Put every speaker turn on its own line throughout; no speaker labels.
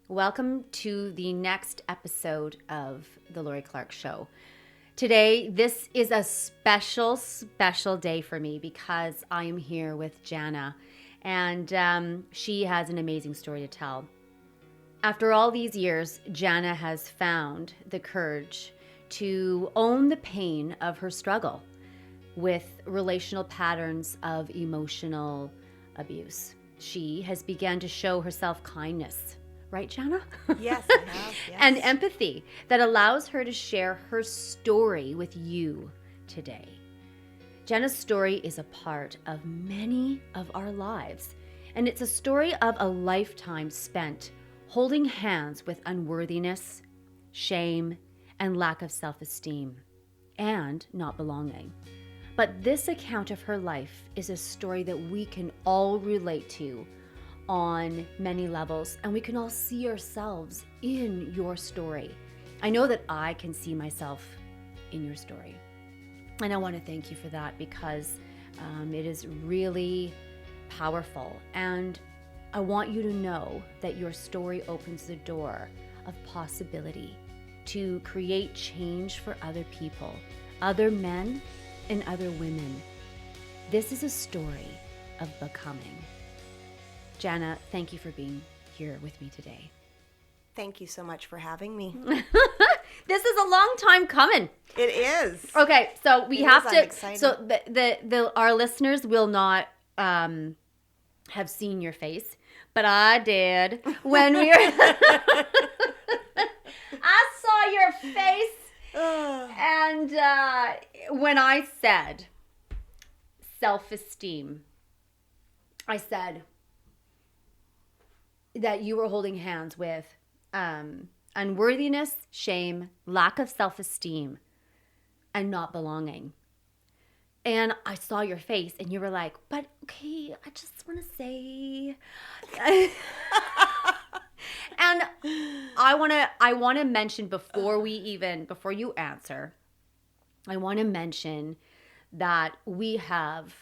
Welcome to the next episode of The Lori Clark Show. Today, this is a special day for me because I am here with Janna, and she has an amazing story to tell. After all these years, Janna has found the courage to own the pain of her struggle with relational patterns of emotional abuse. She has begun to show herself kindness. Right, Janna?
Yes, I have. Yes.
And empathy that allows her to share her story with you today. Janna's story is a part of many of our lives, and it's a story of a lifetime spent holding hands with unworthiness, shame, and lack of self-esteem, and not belonging. But this account of her life is a story that we can all relate to on many levels, and we can all see ourselves in your story. I know that I can see myself in your story, and I want to thank you for that because it is really powerful, and I want you to know that your story opens the door of possibility to create change for other people, other men and other women. This is a story of becoming. Janna, thank you for being here with me today.
Thank you so much for having me.
This is a long time coming.
It is.
Okay, so we have
I'm
to.
excited.
So our listeners will not have seen your face, but I did when we were. I saw your face, and when I said self-esteem, I said that you were holding hands with unworthiness, shame, lack of self-esteem, and not belonging. And I saw your face and you were like, but okay, I just want to say. And I want to mention before you answer, I want to mention that we have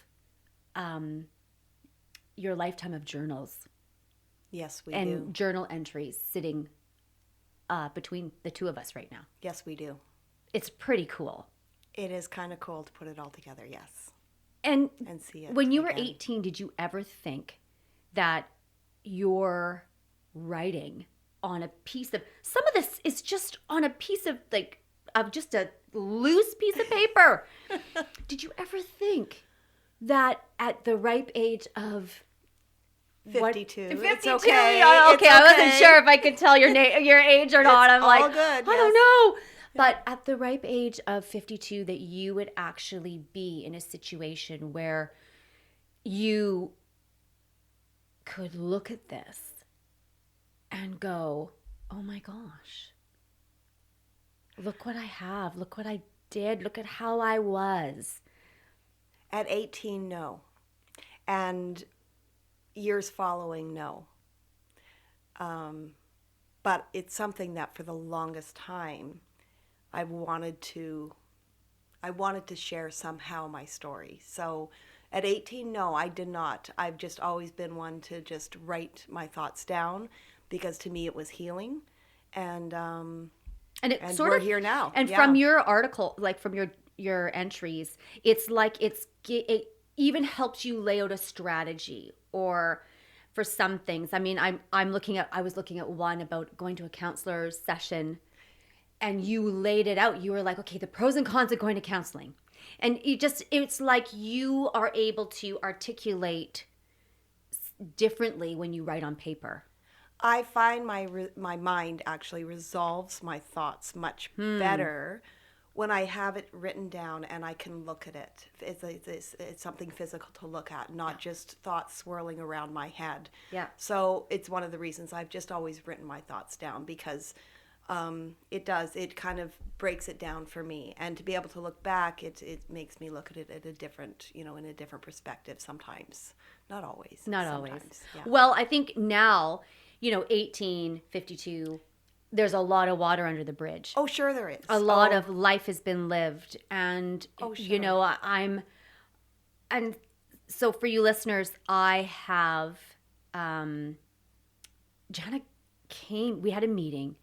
your lifetime of journals.
Yes, we
and
do.
Journal entries sitting between the two of us right now.
Yes, we do.
It's pretty cool.
It is kind of cool to put it all together, yes.
And
see it
when you were
again.
18, did you ever think that your writing on a piece of, some of this is just on a piece of just a loose piece of paper. Did you ever think that at the ripe age of
52.
52.
It's okay.
Oh,
It's
okay. I wasn't
okay.
sure if I could tell your your age or not. I'm
all
like,
good,
I
yes.
don't know. But at the ripe age of 52, that you would actually be in a situation where you could look at this and go, oh my gosh, look what I have. Look what I did. Look at how I was.
At 18, no. And years following, no. But it's something that for the longest time, I wanted to share somehow my story. So at 18, no, I did not. I've just always been one to just write my thoughts down because to me it was healing. And we're here now.
And
yeah.
from your article, like from your entries, it's like it even helps you lay out a strategy or for some things. I mean, I was looking at one about going to a counselor's session, and you laid it out. You were like, okay, the pros and cons of going to counseling. And it's like you are able to articulate differently when you write on paper.
I find my mind actually resolves my thoughts much better when I have it written down and I can look at it. It's something physical to look at, not just thoughts swirling around my head.
Yeah.
So it's one of the reasons I've just always written my thoughts down because it kind of breaks it down for me. And to be able to look back, it makes me look at it at a different, in a different perspective sometimes. Not always.
Not
sometimes.
always.
Yeah.
Well, I think now, 18, 52, there's a lot of water under the bridge.
Oh, sure there is.
A lot of life has been lived. And,
sure.
and so for you listeners, I have, Janna we had a meeting,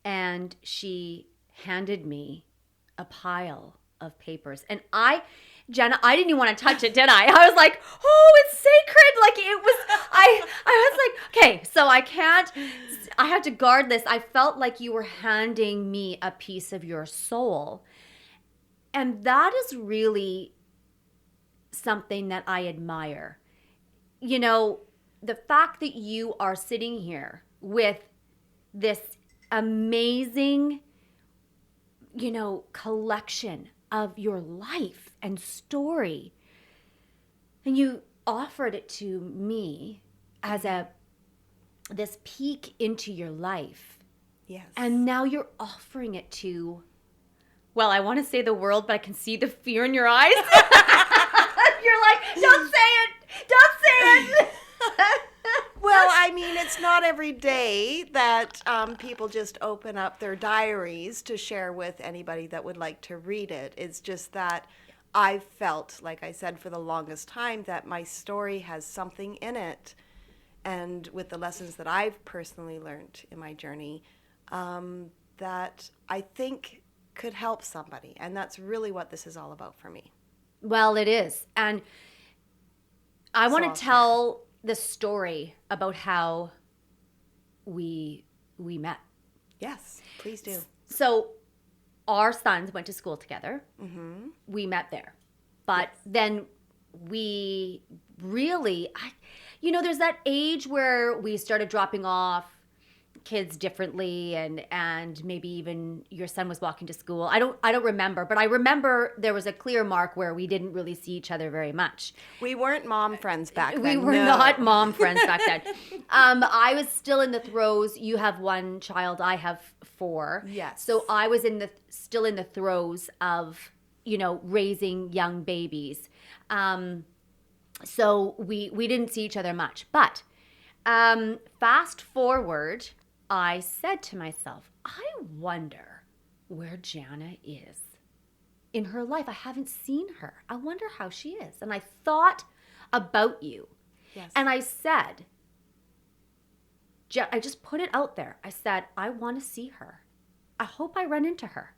and she handed me a pile of papers. And Janna, I didn't even want to touch it, did I? I was like, oh, it's sacred. Like it was, I was like, okay, so I have to guard this. I felt like you were handing me a piece of your soul. And that is really something that I admire. You know, the fact that you are sitting here with this amazing, you know, collection of your life and story, and you offered it to me as this peek into your life.
Yes.
And now you're offering it to, well, I want to say the world, but I can see the fear in your eyes. You're like, don't say it. Don't say it.
Well, I mean, it's not every day that people just open up their diaries to share with anybody that would like to read it. It's just that I felt, like I said, for the longest time, that my story has something in it. And with the lessons that I've personally learned in my journey, that I think could help somebody. And that's really what this is all about for me.
Well, it is. And I want
I'll
to tell the story about how we met.
Yes, please do.
So our sons went to school together.
Mm-hmm.
We met there. But then we really, you know, there's that age where we started dropping off kids differently, and maybe even your son was walking to school. I don't remember, but I remember there was a clear mark where we didn't really see each other very much.
We weren't mom friends back then.
We were not mom friends back then. I was still in the throes. You have one child, I have 4.
Yes.
So I was still in the throes of, you know, raising young babies. So we didn't see each other much. But fast forward, I said to myself, I wonder where Janna is in her life. I haven't seen her. I wonder how she is. And I thought about you.
Yes.
And I said, I just put it out there. I said, I want to see her. I hope I run into her.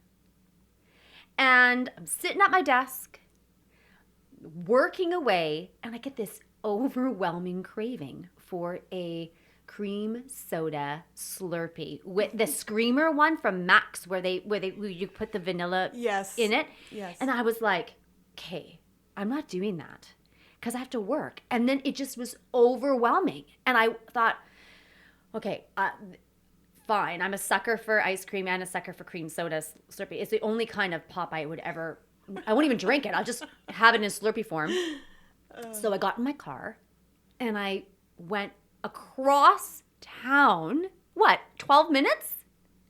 And I'm sitting at my desk, working away, and I get this overwhelming craving for a cream soda Slurpee with the Screamer one from Max, where you put the vanilla in it.
Yes.
And I was like, okay, I'm not doing that because I have to work. And then it just was overwhelming. And I thought, okay, fine. I'm a sucker for ice cream and a sucker for cream soda Slurpee. It's the only kind of pop I won't even drink it. I'll just have it in Slurpee form. So I got in my car and I went across town, 12 minutes?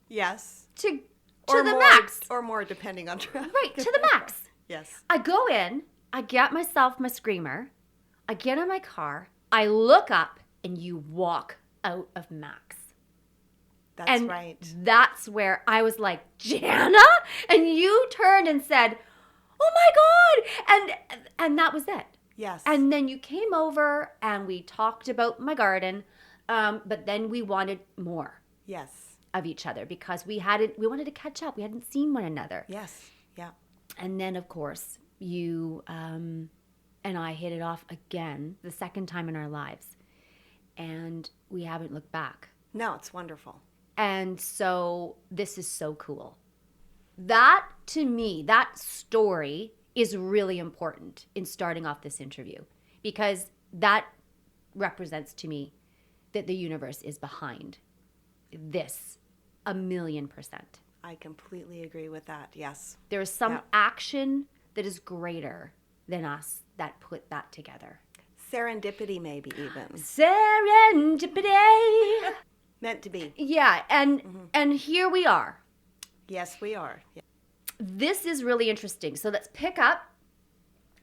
Yes.
To
or
the
more,
Max.
Or more, depending on traffic.
Right, to the Max.
Yes.
I go in, I get myself my Screamer, I get in my car, I look up, and you walk out of Max.
That's right.
That's where I was like, Janna? And you turned and said, oh my God. And that was it.
Yes.
And then you came over and we talked about my garden, but then we wanted more.
Yes.
Of each other because we wanted to catch up. We hadn't seen one another.
Yes. Yeah.
And then of course you and I hit it off again, the second time in our lives, and we haven't looked back.
No, it's wonderful.
And so this is so cool. That, to me, that story is really important in starting off this interview because that represents to me that the universe is behind this 1,000,000%.
I completely agree with that. Yes.
There is some action that is greater than us that put that together.
Serendipity, maybe even.
Serendipity.
Meant to be.
Yeah, and here we are.
Yes, we are. Yeah.
This is really interesting. So let's pick up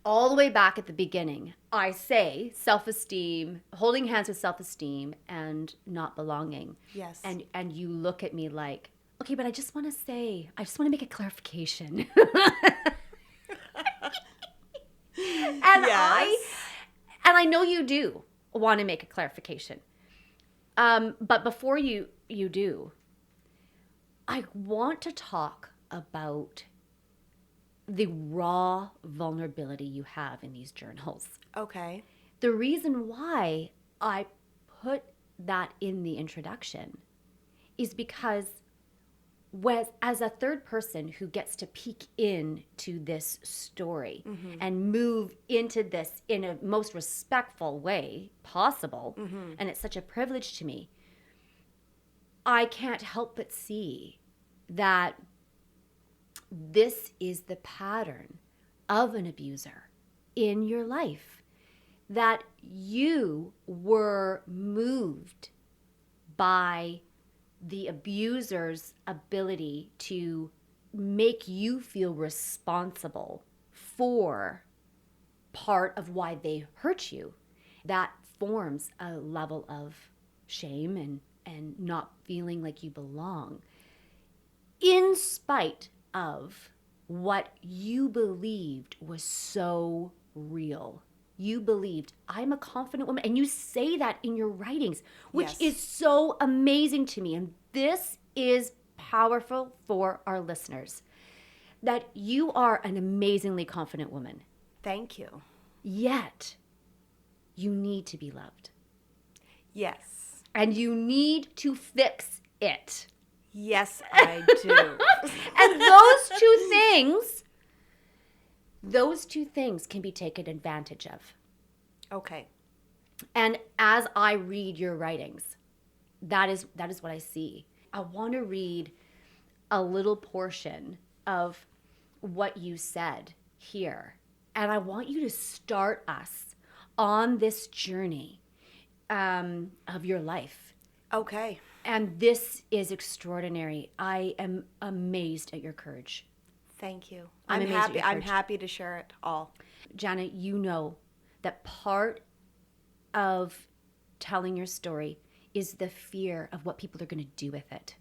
all the way back at the beginning. I say self-esteem, holding hands with self-esteem and not belonging.
Yes.
And you look at me like, okay, but I just want to make a clarification. And
yes.
I know you do want to make a clarification. But before you do, I want to talk about the raw vulnerability you have in these journals.
Okay.
The reason why I put that in the introduction is because as a third person who gets to peek into this story and move into this in a most respectful way possible, and it's such a privilege to me, I can't help but see that this is the pattern of an abuser in your life, that you were moved by the abuser's ability to make you feel responsible for part of why they hurt you. That forms a level of shame and not feeling like you belong, in spite of what you believed was so real. You believed, I'm a confident woman. And you say that in your writings, which
Yes.
is so amazing to me. And this is powerful for our listeners, that you are an amazingly confident woman.
Thank you.
Yet, you need to be loved.
Yes.
And you need to fix it.
Yes, I do.
And those two things can be taken advantage of.
Okay.
And as I read your writings, that is what I see. I want to read a little portion of what you said here. And I want you to start us on this journey of your life.
Okay.
And this is extraordinary. I am amazed at your courage.
Thank you.
I'm
I'm
amazed at
happy.
your
I'm
courage.
happy to share it all.
Janna, you know that part of telling your story is the fear of what people are going to do with it.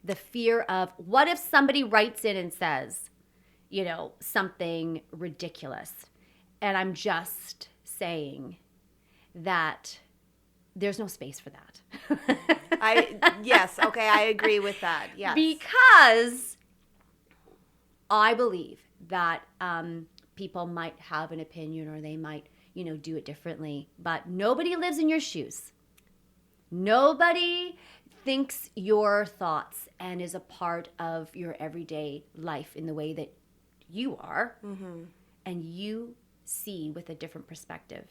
The fear of, what if somebody writes in and says, something ridiculous? And I'm just saying that there's no space for that.
Yes. Okay. I agree with that. Yes.
Because I believe that people might have an opinion, or they might, do it differently. But nobody lives in your shoes. Nobody thinks your thoughts and is a part of your everyday life in the way that you are. Mm-hmm. And you see with a different perspective.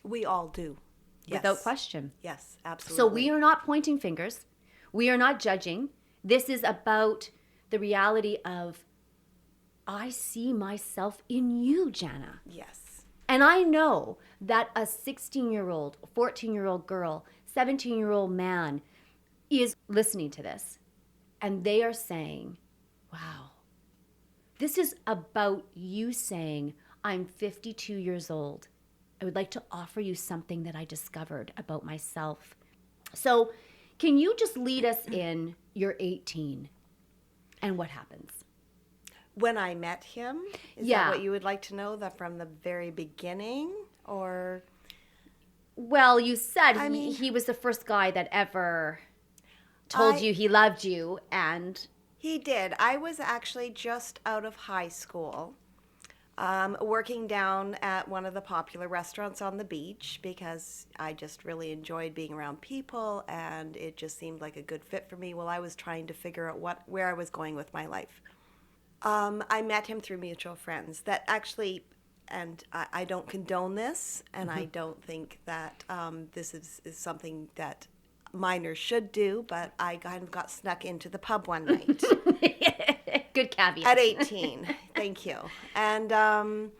We all do. Yes.
Without question.
Yes, absolutely.
So we are not pointing fingers. We are not judging. This is about the reality of, I see myself in you, Janna.
Yes.
And I know that a 16-year-old, 14-year-old girl, 17-year-old man is listening to this. And they are saying, wow, this is about you saying, I'm 52 years old. I would like to offer you something that I discovered about myself. So can you just lead us in? You're 18. And what happens?
When I met him, is
Yeah.
that what you would like to know? That from the very beginning, or?
Well, you said
I mean-
he was the first guy that ever told you he loved you, and
He did. I was actually just out of high school, working down at one of the popular restaurants on the beach, because I just really enjoyed being around people, and it just seemed like a good fit for me while I was trying to figure out where I was going with my life. I met him through mutual friends that actually, and I don't condone this, and I don't think that this is something that minors should do, but I kind of got snuck into the pub one night.
good caveat.
At 18. Thank you. And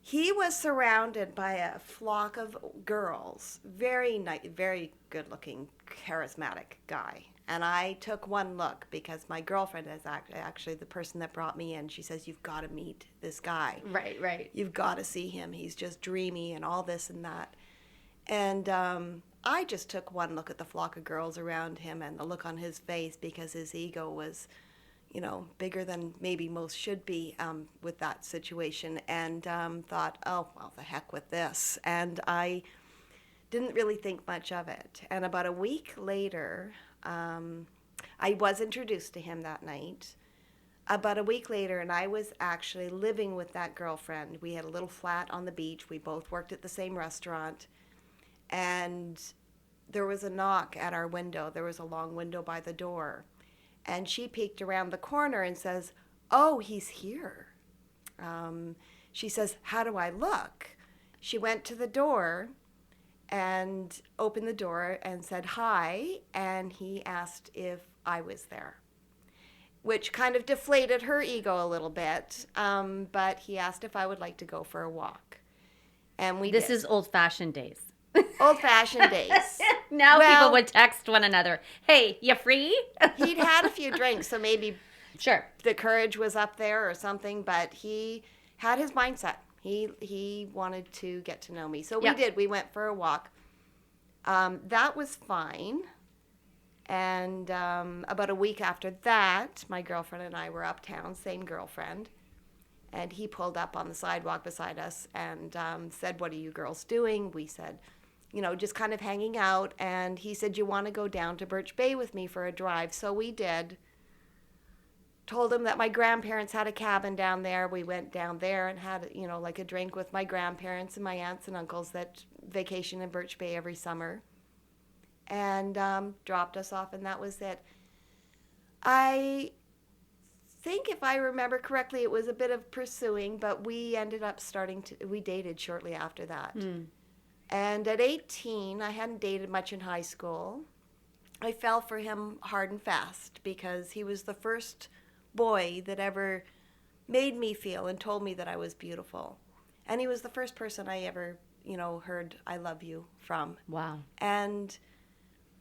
he was surrounded by a flock of girls. Very nice, very good-looking, charismatic guy. And I took one look because my girlfriend is actually the person that brought me in. She says, you've got to meet this guy.
Right.
You've got to see him. He's just dreamy and all this and that. And I just took one look at the flock of girls around him and the look on his face, because his ego was, bigger than maybe most should be with that situation, and thought, oh, well, the heck with this. And I didn't really think much of it. And about a week later, I was introduced to him that night. About a week later, and I was actually living with that girlfriend. We had a little flat on the beach. We both worked at the same restaurant. And there was a knock at our window. There was a long window by the door. And she peeked around the corner and says, "Oh, he's here." She says, "How do I look?" She went to the door and opened the door and said hi, and he asked if I was there, which kind of deflated her ego a little bit. But he asked if I would like to go for a walk. And we
This
did.
is old-fashioned days.
Old-fashioned days.
Now
Well,
people would text one another, "Hey, you free?"
He'd had a few drinks, so maybe
Sure.
the courage was up there or something, but he had his mindset. He wanted to get to know me. So we did. We went for a walk. That was fine. And about a week after that, my girlfriend and I were uptown, same girlfriend. And he pulled up on the sidewalk beside us and said, "What are you girls doing?" We said, just kind of hanging out. And he said, "You want to go down to Birch Bay with me for a drive?" So we did. Told him that my grandparents had a cabin down there. We went down there and had, like a drink with my grandparents and my aunts and uncles that vacation in Birch Bay every summer. And dropped us off, and that was it. I think, if I remember correctly, it was a bit of pursuing, but we ended up we dated shortly after that. And at 18, I hadn't dated much in high school. I fell for him hard and fast because he was the first boy that ever made me feel and told me that I was beautiful. And he was the first person I ever, heard "I love you" from.
Wow.
And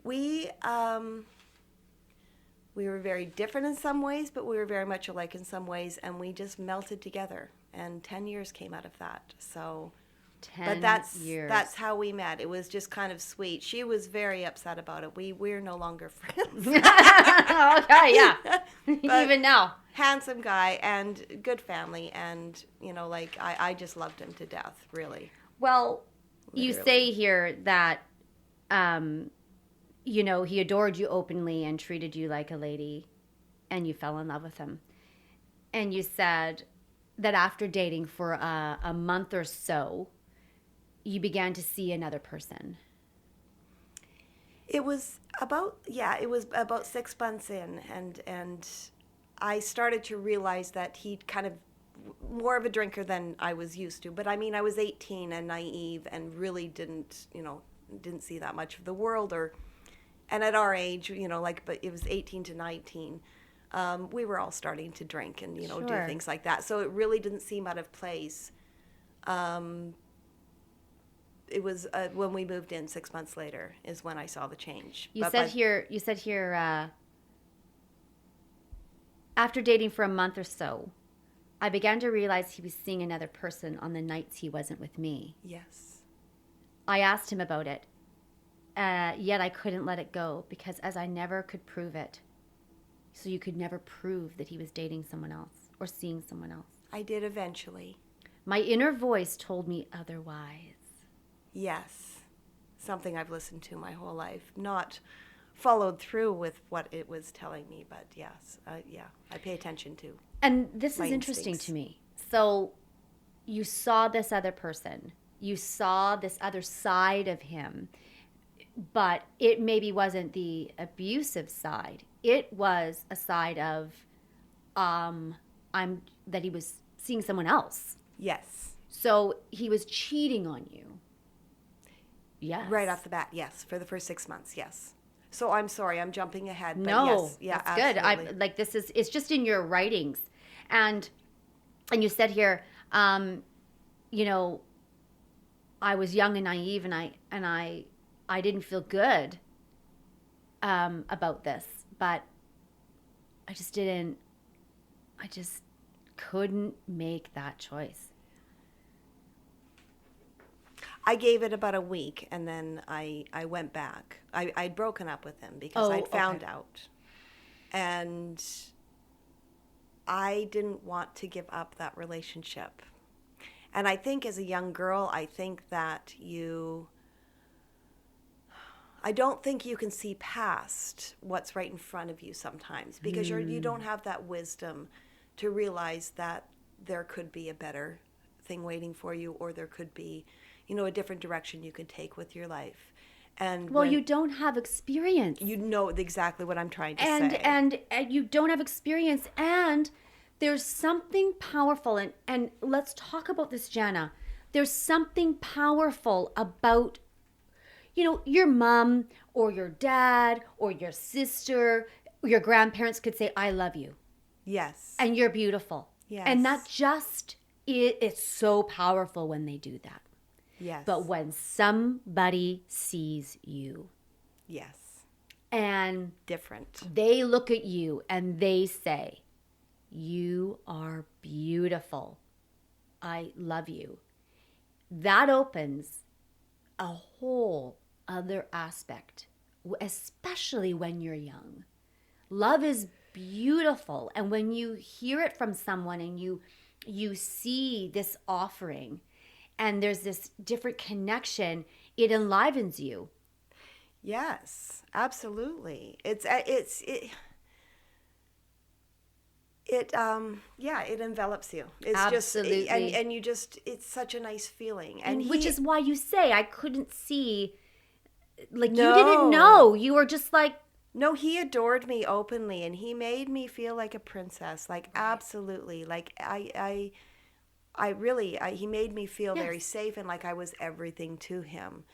we were very different in some ways, but we were very much alike in some ways, and we just melted together. And 10 years came out of that. So
10 years.
That's how we met. It was just kind of sweet. She was very upset about it. We're no longer friends.
Okay, yeah. Even now.
Handsome guy and good family, and I just loved him to death, really.
Well,
Literally.
you say here that he adored you openly and treated you like a lady, and you fell in love with him. And you said that after dating for a month or so, you began to see another person.
It was about 6 months in, and I started to realize that he'd kind of more of a drinker than I was used to. But I mean, I was 18 and naive and really didn't see that much of the world, and at our age, but it was 18 to 19. We were all starting to drink and,
Sure.
do things like that. So it really didn't seem out of place. It was when we moved in 6 months later is when I saw the change.
You said here, after dating for a month or so, I began to realize he was seeing another person on the nights he wasn't with me.
Yes.
I asked him about it, yet I couldn't let it go because as I never could prove it. So you could never prove that he was dating someone else or seeing someone else.
I did eventually.
My inner voice told me otherwise.
Yes. Something I've listened to my whole life. Not followed through with what it was telling me, but yes. I pay attention to.
And this
my
is interesting
instincts.
to me. So you saw this other person. You saw this other side of him. But it maybe wasn't the abusive side. It was a side of that he was seeing someone else.
Yes.
So he was cheating on you. Yes.
Right off the bat, yes. For the first 6 months, yes. So I'm sorry, I'm jumping ahead. But
No,
yes, yeah,
that's
absolutely.
good. It's just in your writings, and you said here, I was young and naive, and I didn't feel good about this, but I just couldn't make that choice.
I gave it about a week, and then I went back. I'd broken up with him because I'd found out. And I didn't want to give up that relationship. And I think as a young girl, I think that you I don't think you can see past what's right in front of you sometimes, because you don't have that wisdom to realize that there could be a better thing waiting for you, or there could be, a different direction you can take with your life. And
Well, you don't have experience.
you know exactly what I'm trying to say.
And you don't have experience, and there's something powerful, and let's talk about this, Janna. There's something powerful about your mom or your dad or your sister, your grandparents could say, I love you.
Yes.
And you're beautiful.
Yes.
And that just, it's so powerful when they do that.
Yes.
But when somebody sees you.
Yes.
And
different.
They look at you and they say, you are beautiful. I love you. That opens a whole other aspect, especially when you're young. Love is beautiful, and when you hear it from someone and you see this offering and there's this different connection, it enlivens you.
Yes, absolutely. It envelops you. It's
Absolutely.
just and you just, it's such a nice feeling. And
which is why you say I couldn't see, like,
No.
you didn't know. You were just like,
no, he adored me openly, and he made me feel like a princess. Like, absolutely. Like, he made me feel very safe, and like I was everything to him.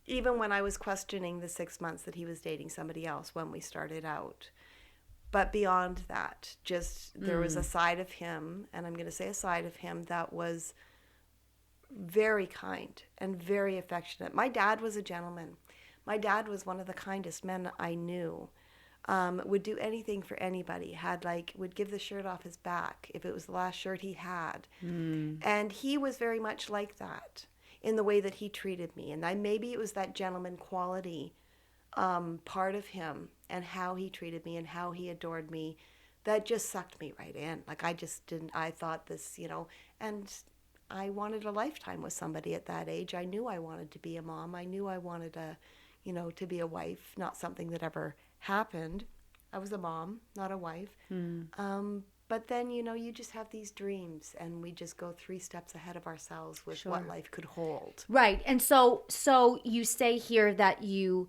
Even when I was questioning the 6 months that he was dating somebody else when we started out. But beyond that, just there was a side of him, and I'm going to say a side of him that was very kind and very affectionate. My dad was a gentleman. My dad was one of the kindest men I knew. Would do anything for anybody. Would give the shirt off his back if it was the last shirt he had. And he was very much like that in the way that he treated me. And maybe it was that gentleman quality part of him and how he treated me and how he adored me that just sucked me right in. Like, I thought this, and I wanted a lifetime with somebody at that age. I knew I wanted to be a mom. I knew I wanted to be a wife, not something that ever happened. I was a mom, not a wife. But then, you just have these dreams, and we just go 3 steps ahead of ourselves with what life could hold.
Right. And so you say here that you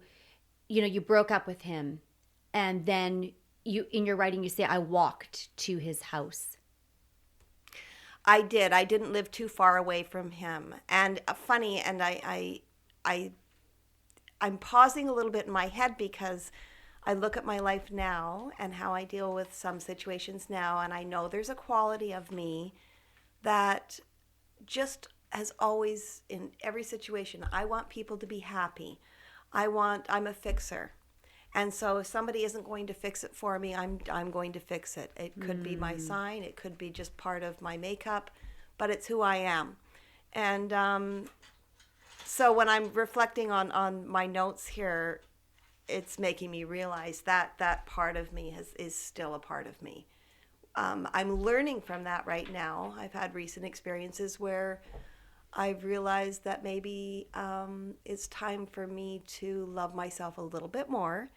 broke up with him, and then in your writing, you say, I walked to his house.
I did. I didn't live too far away from him. And funny, and I'm pausing a little bit in my head because I look at my life now and how I deal with some situations now, and I know there's a quality of me that just has always, in every situation, I want people to be happy. I'm a fixer. And so if somebody isn't going to fix it for me, I'm going to fix it. It could be my sign. It could be just part of my makeup, but it's who I am. And so when I'm reflecting on my notes here, it's making me realize that part of me is still a part of me. I'm learning from that right now. I've had recent experiences where I've realized that maybe it's time for me to love myself a little bit more,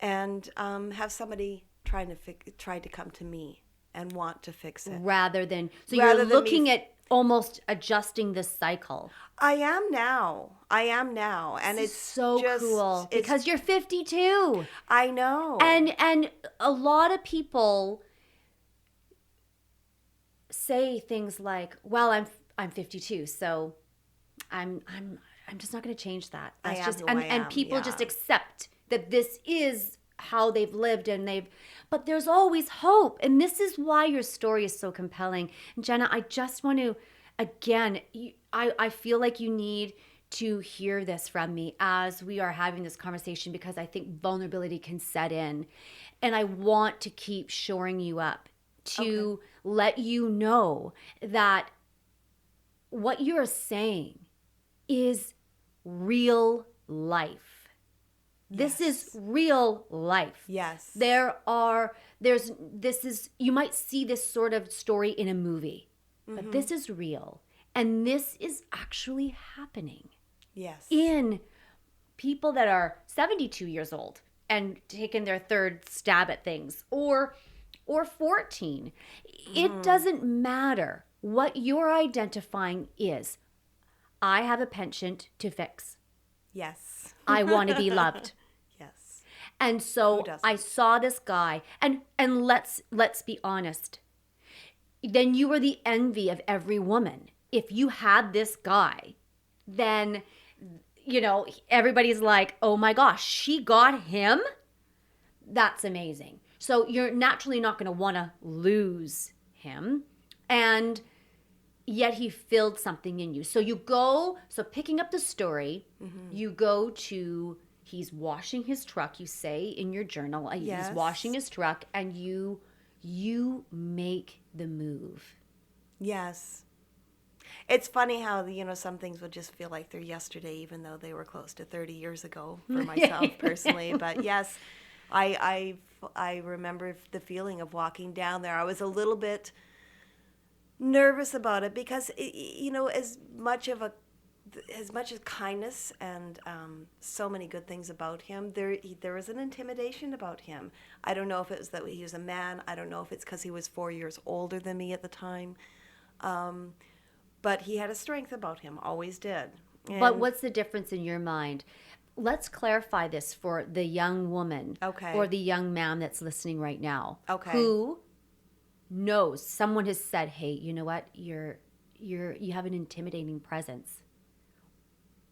and have somebody try to come to me and want to fix it.
Rather than you're looking at almost adjusting the cycle.
I am now, and it's
so
just,
cool because you're 52.
I know,
and a lot of people say things like, "Well, I'm 52, so I'm just not going to change that." That's and people just accept that this is how they've lived, but there's always hope, and this is why your story is so compelling. And Janna, I just want to again, I feel like you need to hear this from me as we are having this conversation, because I think vulnerability can set in, and I want to keep shoring you up to let you know that what you're saying is real life. This is real life.
Yes.
You might see this sort of story in a movie, but this is real. And this is actually happening.
Yes.
In people that are 72 years old and taking their third stab at things, or 14. It doesn't matter what your identifying is. I have a penchant to fix.
Yes.
I want to be loved.
Yes.
And so I saw this guy, and let's be honest. Then you were the envy of every woman. If you had this guy, then, you know, everybody's like, oh my gosh, she got him? That's amazing. So you're naturally not going to want to lose him. And yet he filled something in you. So picking up the story, you go to, he's washing his truck, you say in your journal,
Yes.
he's washing his truck, and you make the move.
Yes. It's funny how, you know, some things would just feel like they're yesterday, even though they were close to 30 years ago for myself personally. But yes, I remember the feeling of walking down there. I was a little bit nervous about it because, you know, as much as kindness and so many good things about him, there was an intimidation about him. I don't know if it was that he was a man. I don't know if it's because he was 4 years older than me at the time. But he had a strength about him, always did.
But what's the difference in your mind? Let's clarify this for the young woman or the young man that's listening right now. Who knows, someone has said, hey, you know what, you have an intimidating presence,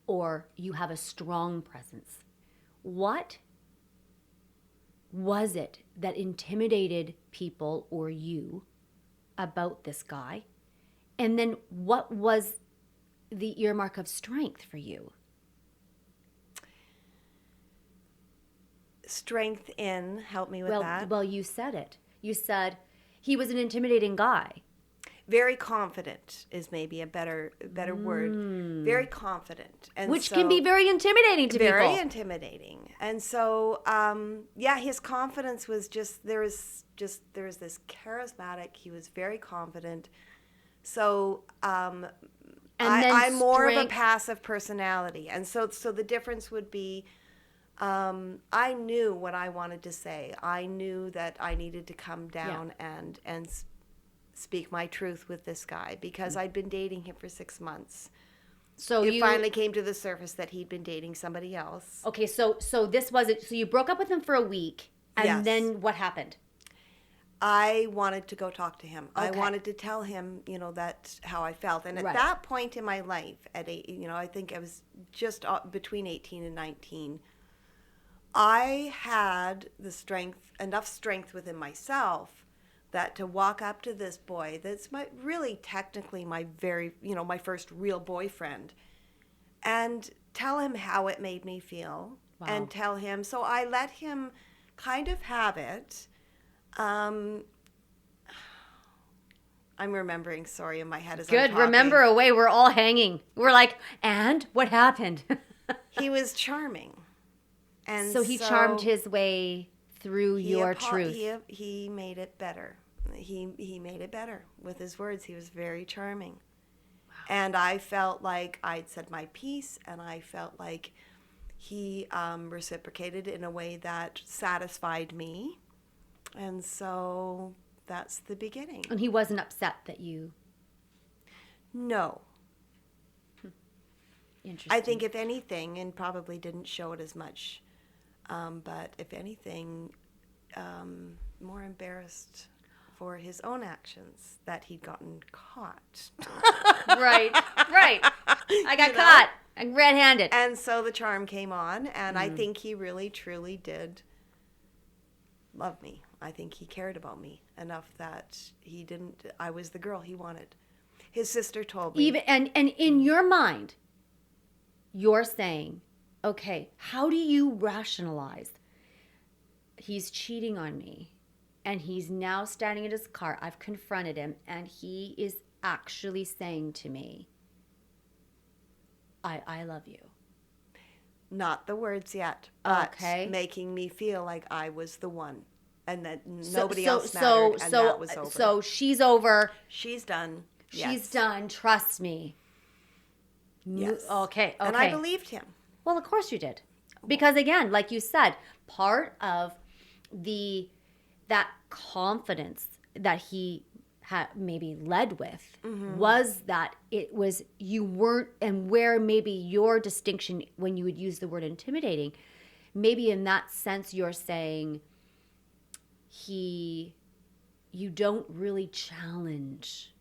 or you have a strong presence. What was it that intimidated people or you about this guy? And then what was the earmark of strength for you?
Strength in, help me with that.
Well, you said it. You said he was an intimidating guy.
Very confident is maybe a better word. Very confident, and
which can be very intimidating to people.
Very intimidating, and so his confidence was just there was this charismatic. He was very confident. So I'm more of a passive personality, and so the difference would be. I knew what I wanted to say. I knew that I needed to come down and speak my truth with this guy because I'd been dating him for 6 months. So it finally came to the surface that he'd been dating somebody else.
Okay, so this wasn't. So you broke up with him for a week, and then what happened?
I wanted to go talk to him. I wanted to tell him, you know, that's how I felt. And at that point in my life, I think I was just between 18 and 19. I had enough strength within myself that to walk up to this boy that's technically my my first real boyfriend, and tell him how it made me feel. Wow. And tell him. So I let him kind of have it. I'm remembering, sorry, in my head as I'm talking.
Good, remember away, we're all hanging. We're like, and what happened?
He was charming. And
so he charmed his way through your truth.
He made it better. He made it better with his words. He was very charming. Wow. And I felt like I'd said my piece, and I felt like he reciprocated in a way that satisfied me. And so that's the beginning.
And he wasn't upset that you...
No.
Interesting.
I think if anything, and probably didn't show it as much, but if anything, more embarrassed for his own actions that he'd gotten caught.
Right. I got caught. I'm red-handed.
And so the charm came on, and I think he really, truly did love me. I think he cared about me enough that I was the girl he wanted. His sister told me.
And in your mind, you're saying, okay, how do you rationalize? He's cheating on me, and he's now standing in his car. I've confronted him, and he is actually saying to me, I love you.
Not the words yet, but making me feel like I was the one, and that nobody else mattered, and that was over.
So she's over.
She's done.
She's done. Trust me.
Yes.
Okay.
And I believed him.
Well, of course you did. Because again, like you said, part of that confidence that he had maybe led with was that it was you weren't, and where maybe your distinction when you would use the word intimidating, maybe in that sense you're saying you don't really challenge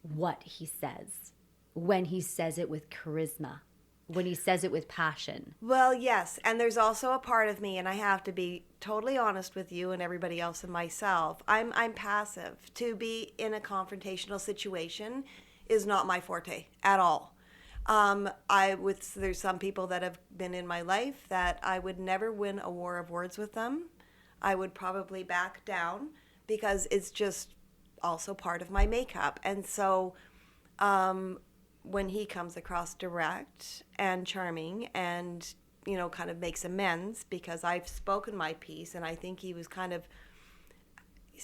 what he says when he says it with charisma, when he says it with passion.
Well, yes. And there's also a part of me, and I have to be totally honest with you and everybody else and myself. I'm passive. To be in a confrontational situation is not my forte at all. There's some people that have been in my life that I would never win a war of words with them. I would probably back down because it's just also part of my makeup. And so when he comes across direct and charming and, kind of makes amends because I've spoken my piece, and I think he's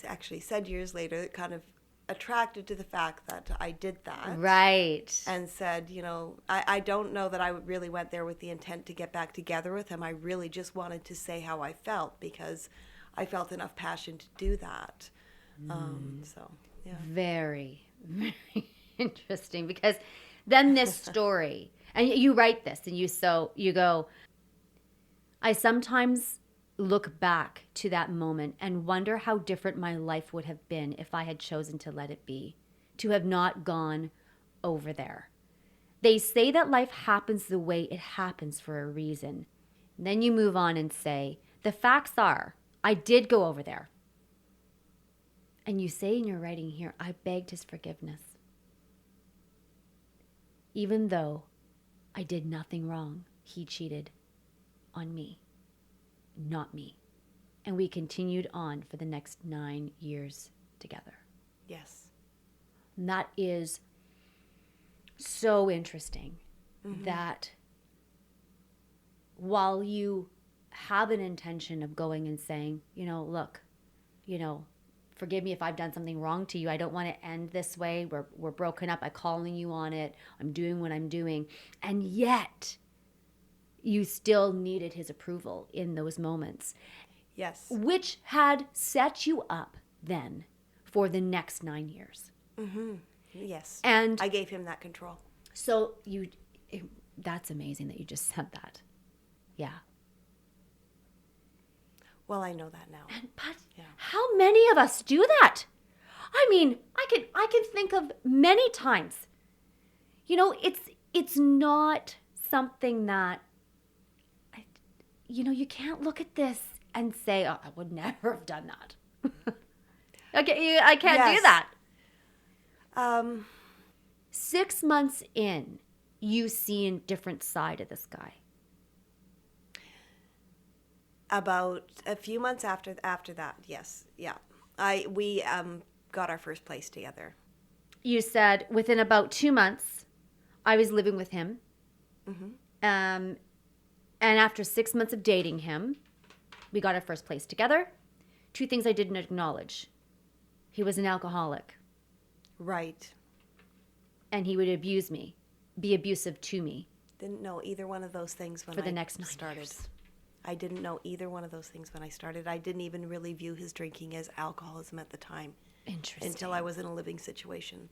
actually said years later, kind of attracted to the fact that I did that.
Right.
And said, I don't know that I really went there with the intent to get back together with him. I really just wanted to say how I felt because I felt enough passion to do that. So, yeah.
Very, very interesting, because then this story, and you write this and you go, I sometimes look back to that moment and wonder how different my life would have been if I had chosen to let it be, to have not gone over there. They say that life happens the way it happens for a reason. And then you move on and say, the facts are, I did go over there. And you say in your writing here, I begged his forgiveness. Even though I did nothing wrong, he cheated on me, not me. And we continued on for the next 9 years together.
Yes.
And that is so interesting that while you have an intention of going and saying, look, forgive me if I've done something wrong to you. I don't want to end this way. We're broken up. I'm calling you on it. I'm doing what I'm doing. And yet, you still needed his approval in those moments.
Yes.
Which had set you up then for the next 9 years.
Yes.
And
I gave him that control.
So that's amazing that you just said that. Yeah.
Well, I know that now.
But how many of us do that? I mean, I can think of many times. It's not something that you can't look at this and say, oh, I would never have done that. Okay, I can't do that. 6 months in, you see a different side of this guy.
About a few months after that, yes, yeah, we got our first place together.
You said within about 2 months, I was living with him, and after 6 months of dating him, we got our first place together. 2 things I didn't acknowledge: he was an alcoholic,
right,
and he would abuse me, be abusive to me.
Didn't know either one of those things when
for the
I
next 9
started.
years.
I didn't know either one of those things when I started. I didn't even really view his drinking as alcoholism at the time.
Interesting.
Until I was in a living situation.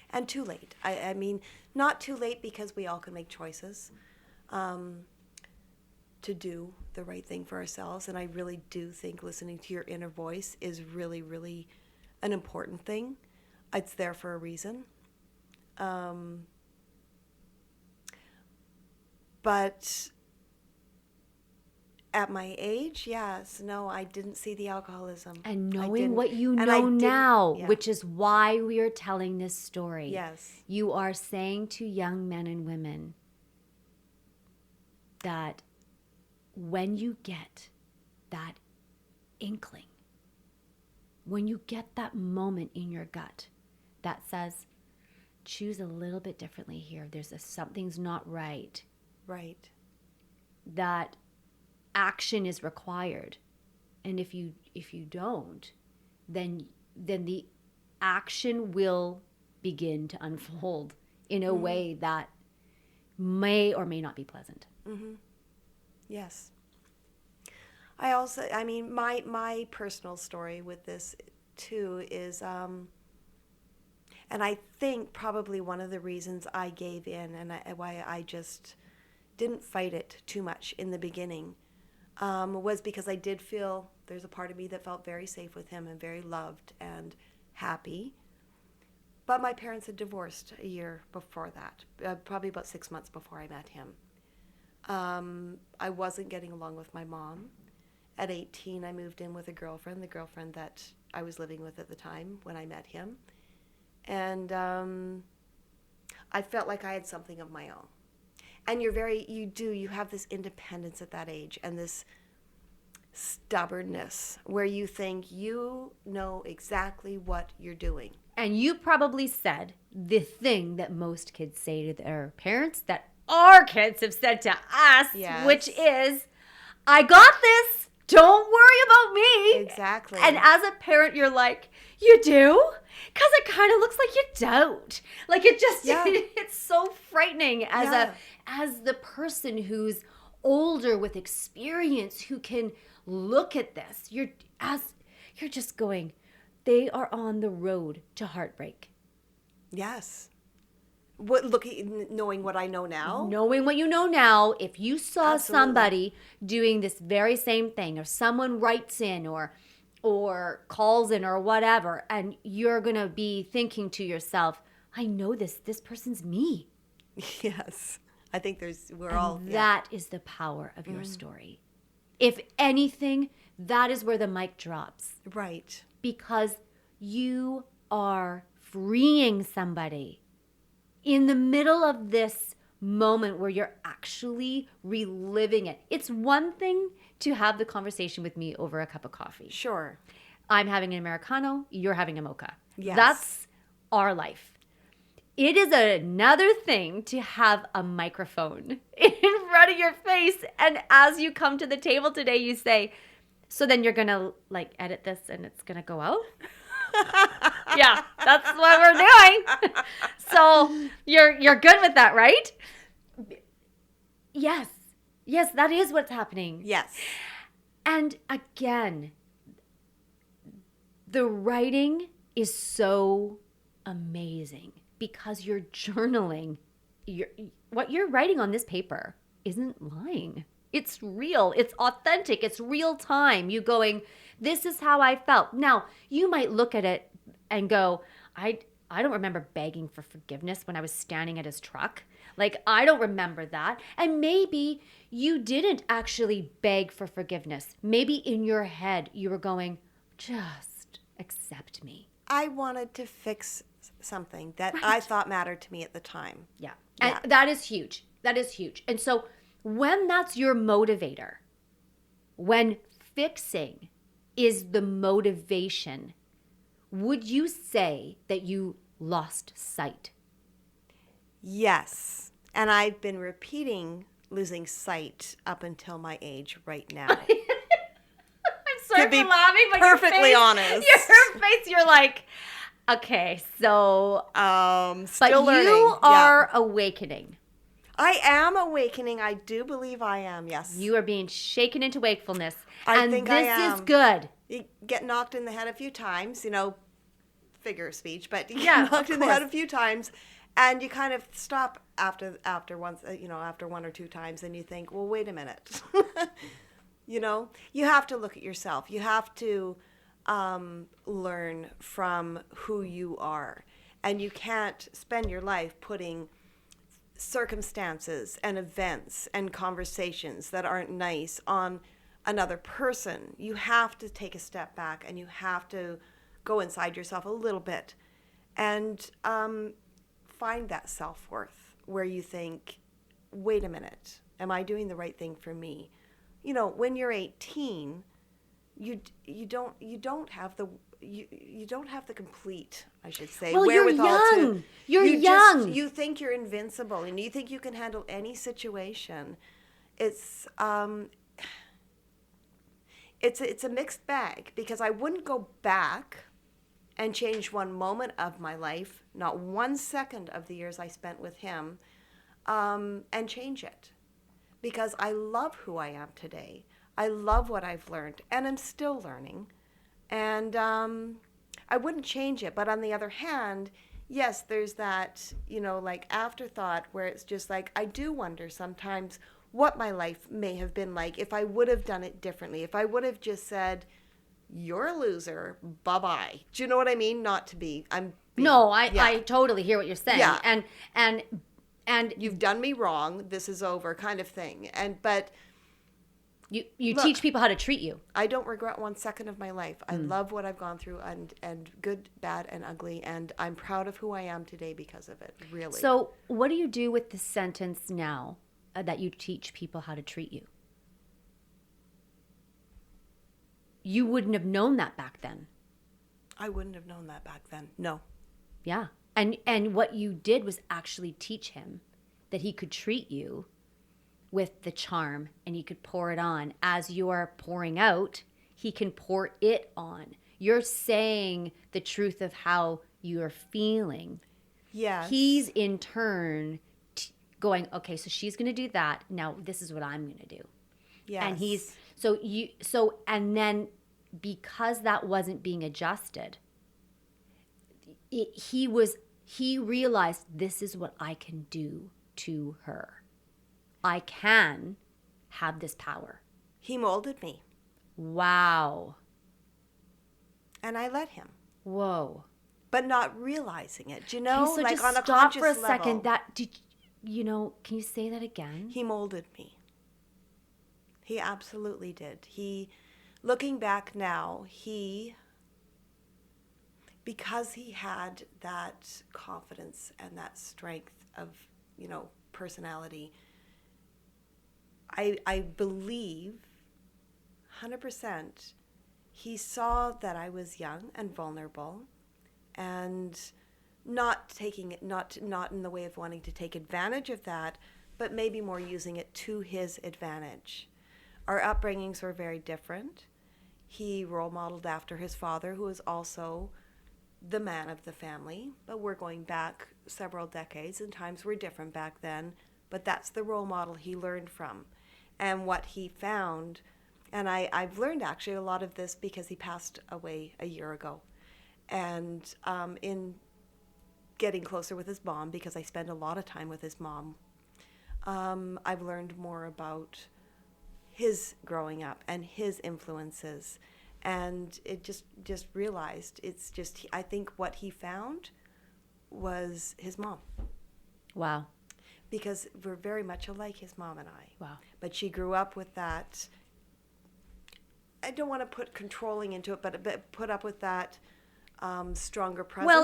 And too late. I mean, not too late, because we all can make choices to do the right thing for ourselves. And I really do think listening to your inner voice is really, really an important thing. It's there for a reason. But at my age, yes, no, I didn't see the alcoholism.
And knowing what you know now, which is why we are telling this story.
Yes.
You are saying to young men and women that when you get that inkling, when you get that moment in your gut that says, choose a little bit differently here, something's not right.
Right.
That action is required, and if you don't, then the action will begin to unfold in a way that may or may not be pleasant.
Yes. I mean, my personal story with this too is, and I think probably one of the reasons I gave in and why I just didn't fight it too much in the beginning, was because I did feel there's a part of me that felt very safe with him and very loved and happy. But my parents had divorced a year before that, probably about 6 months before I met him. I wasn't getting along with my mom. At 18, I moved in with the girlfriend that I was living with at the time when I met him. And I felt like I had something of my own. And you have this independence at that age and this stubbornness where you think you know exactly what you're doing.
And you probably said the thing that most kids say to their parents that our kids have said to us,
Yes.
which is, I got this. Don't worry about me.
Exactly.
And as a parent, you're like, you do? Because it kind of looks like you don't. Like it just, it's so frightening as the person who's older with experience who can look at this. You're just going, they are on the road to heartbreak.
Yes. Knowing what I know now?
Knowing what you know now, if you saw
Absolutely.
somebody doing this very same thing, or someone writes in or calls in or whatever, and you're going to be thinking to yourself, I know this person's me.
Yes. I think
that is the power of your story. If anything, that is where the mic drops.
Right.
Because you are freeing somebody in the middle of this moment where you're actually reliving it. It's one thing to have the conversation with me over a cup of coffee.
Sure.
I'm having an Americano, you're having a mocha.
Yes.
That's our life. It is another thing to have a microphone in front of your face, and as you come to the table today, you say, so then you're going to like edit this and it's going to go out? Yeah, that's what we're doing. So you're good with that, right? Yes. Yes, that is what's happening.
Yes.
And again, the writing is so amazing because you're journaling. What you're writing on this paper isn't lying. It's real. It's authentic. It's real time. You going, this is how I felt. Now, you might look at it and go, I don't remember begging for forgiveness when I was standing at his truck. Like, I don't remember that. And maybe you didn't actually beg for forgiveness. Maybe in your head you were going, just accept me.
I wanted to fix something that I thought mattered to me at the time.
Yeah. And that is huge. That is huge. And so when that's your motivator, when fixing is the motivation, would you say that you lost sight?
Yes. And I've been repeating losing sight up until my age right now.
I'm sorry for laughing, but
perfectly honest.
Your face, you're like, okay, so
still learning.
You are awakening.
I am awakening. I do believe I am, yes.
You are being shaken into wakefulness.
I think I am.
This is good.
You get knocked in the head a few times, figure of speech, but you
Yeah,
get knocked in the head a few times, and you kind of stop after one or two times, and you think, well, wait a minute. You have to look at yourself. You have to learn from who you are, and you can't spend your life putting circumstances and events and conversations that aren't nice on another person. You have to take a step back, and you have to go inside yourself a little bit and find that self-worth where you think, wait a minute, am I doing the right thing for me? When you're 18, you don't have the complete, I should say,
well,
wherewithal.
You're young. You're young.
You think you're invincible, and you think you can handle any situation. It's a mixed bag, because I wouldn't go back and change one moment of my life, not 1 second of the years I spent with him, and change it. because I love who I am today. I love what I've learned, and I'm still learning. And I wouldn't change it. But on the other hand, yes, there's that, like afterthought where it's just like, I do wonder sometimes what my life may have been like if I would have done it differently. If I would have just said, you're a loser, bye-bye. Do you know what I mean? Not to be,
No, I totally hear what you're saying.
Yeah.
And
you've done me wrong, this is over kind of thing. But
you
look,
teach people how to treat you.
I don't regret 1 second of my life. I love what I've gone through, and good, bad, and ugly, and I'm proud of who I am today because of it, really.
So what do you do with the sentence now that you teach people how to treat you? You wouldn't have known that back then.
I wouldn't have known that back then. No.
Yeah. And what you did was actually teach him that he could treat you with the charm, and he could pour it on. As you are pouring out, he can pour it on. You're saying the truth of how you're feeling.
Yes.
He's in turn going, okay, so she's going to do that. Now this is what I'm going to do.
Yes.
And and then because that wasn't being adjusted, he realized, this is what I can do to her. I can have this power.
He molded me.
Wow.
And I let him.
Whoa.
But not realizing it. Do you know?
Okay, so
like
just
on a
stop
conscious
for a
level.
second. Can you say that again?
He molded me. He absolutely did. Looking back now, because he had that confidence and that strength of, personality, I believe 100% he saw that I was young and vulnerable, and not taking it, not in the way of wanting to take advantage of that, but maybe more using it to his advantage. Our upbringings were very different. He role modeled after his father, who was also the man of the family, but we're going back several decades, and times were different back then, but that's the role model he learned from. And what he found, and I've learned actually a lot of this because he passed away a year ago, and in getting closer with his mom, because I spend a lot of time with his mom, I've learned more about his growing up and his influences. And it just realized, it's just, I think what he found was his mom.
Wow.
Because we're very much alike, his mom and I.
Wow.
But she grew up with that, I don't want to put controlling into it, but put up with that stronger presence.
Well,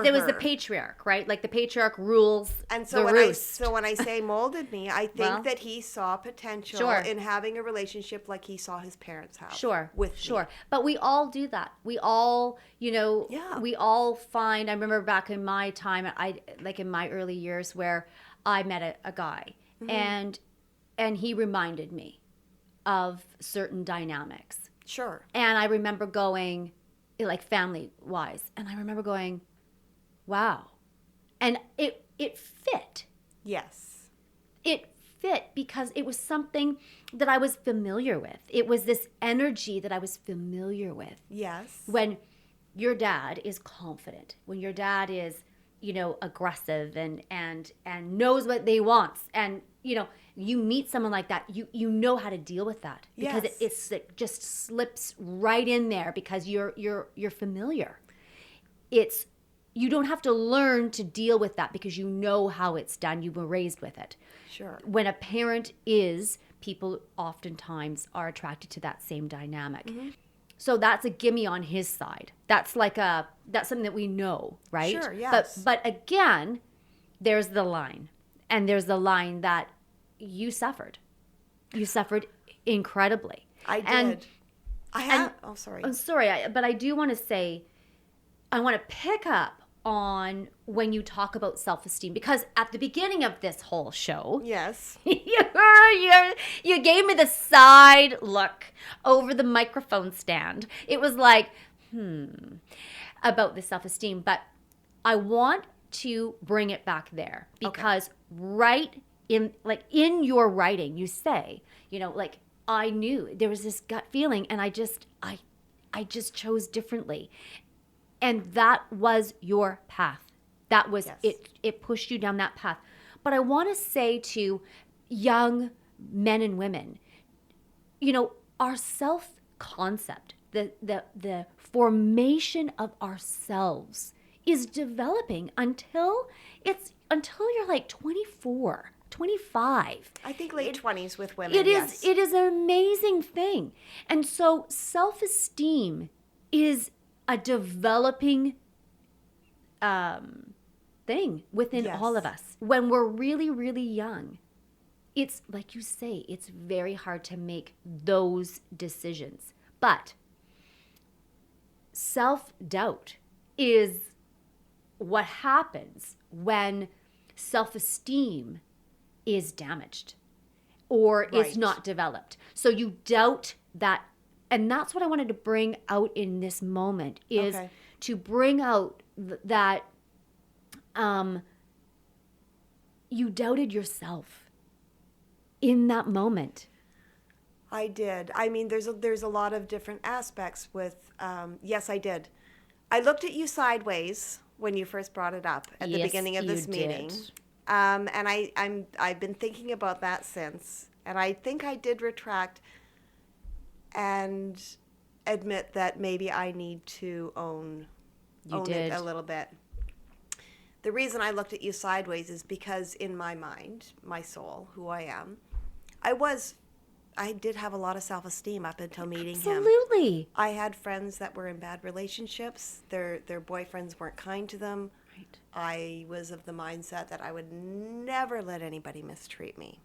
there was the
her.
patriarch, right? Like the patriarch rules
And so
the roost.
when I say molded me, I think that he saw potential
Sure.
in having a relationship like he saw his parents have.
Sure.
With
sure.
me.
But we all do that. We all,
Yeah.
we all find, I remember back in my time, like in my early years where I met a guy, and he reminded me of certain dynamics.
Sure.
And I remember going, like family-wise, and I remember going, wow. And it fit.
Yes.
It fit because it was something that I was familiar with. It was this energy that I was familiar with.
Yes.
When your dad is confident, when your dad is, aggressive and knows what they want, and you meet someone like that, you know how to deal with that because
Yes.
it just slips right in there because you're familiar. You don't have to learn to deal with that because you know how it's done. You were raised with it.
Sure.
When a parent is, people oftentimes are attracted to that same dynamic.
Mm-hmm.
So that's a gimme on his side. That's something that we know, right?
Sure, yes.
But again, there's the line. And there's the line that you suffered. You suffered incredibly.
I did. Sorry.
I'm sorry, but I do want to say, I want to pick up on when you talk about self-esteem, because at the beginning of this whole show,
Yes.
you gave me the side look over the microphone stand. It was like, about the self-esteem. But I want to bring it back there because right in your writing, you say, like, I knew there was this gut feeling, and I just chose differently. And that was your path. That was it. It pushed you down that path. But I want to say to young men and women, our self-concept, the formation of ourselves is developing until you're like 24, 25.
I think late 20s with women,
It
yes.
is an amazing thing. And so self-esteem is a developing thing within all of us. When we're really, really young, it's like you say, it's very hard to make those decisions. But self-doubt is what happens when self-esteem is damaged or is not developed. So you doubt that. And that's what I wanted to bring out in this moment, is to bring out that you doubted yourself in that moment.
I did. I mean, there's a lot of different aspects with, yes, I did. I looked at you sideways when you first brought it up at the beginning of this meeting. And I've been thinking about that since. And I think I did retract and admit that maybe I need to own it a little bit. The reason I looked at you sideways is because in my mind, my soul, who I am, I did have a lot of self-esteem up until meeting him.
Absolutely.
I had friends that were in bad relationships. Their boyfriends weren't kind to them.
Right.
I was of the mindset that I would never let anybody mistreat me.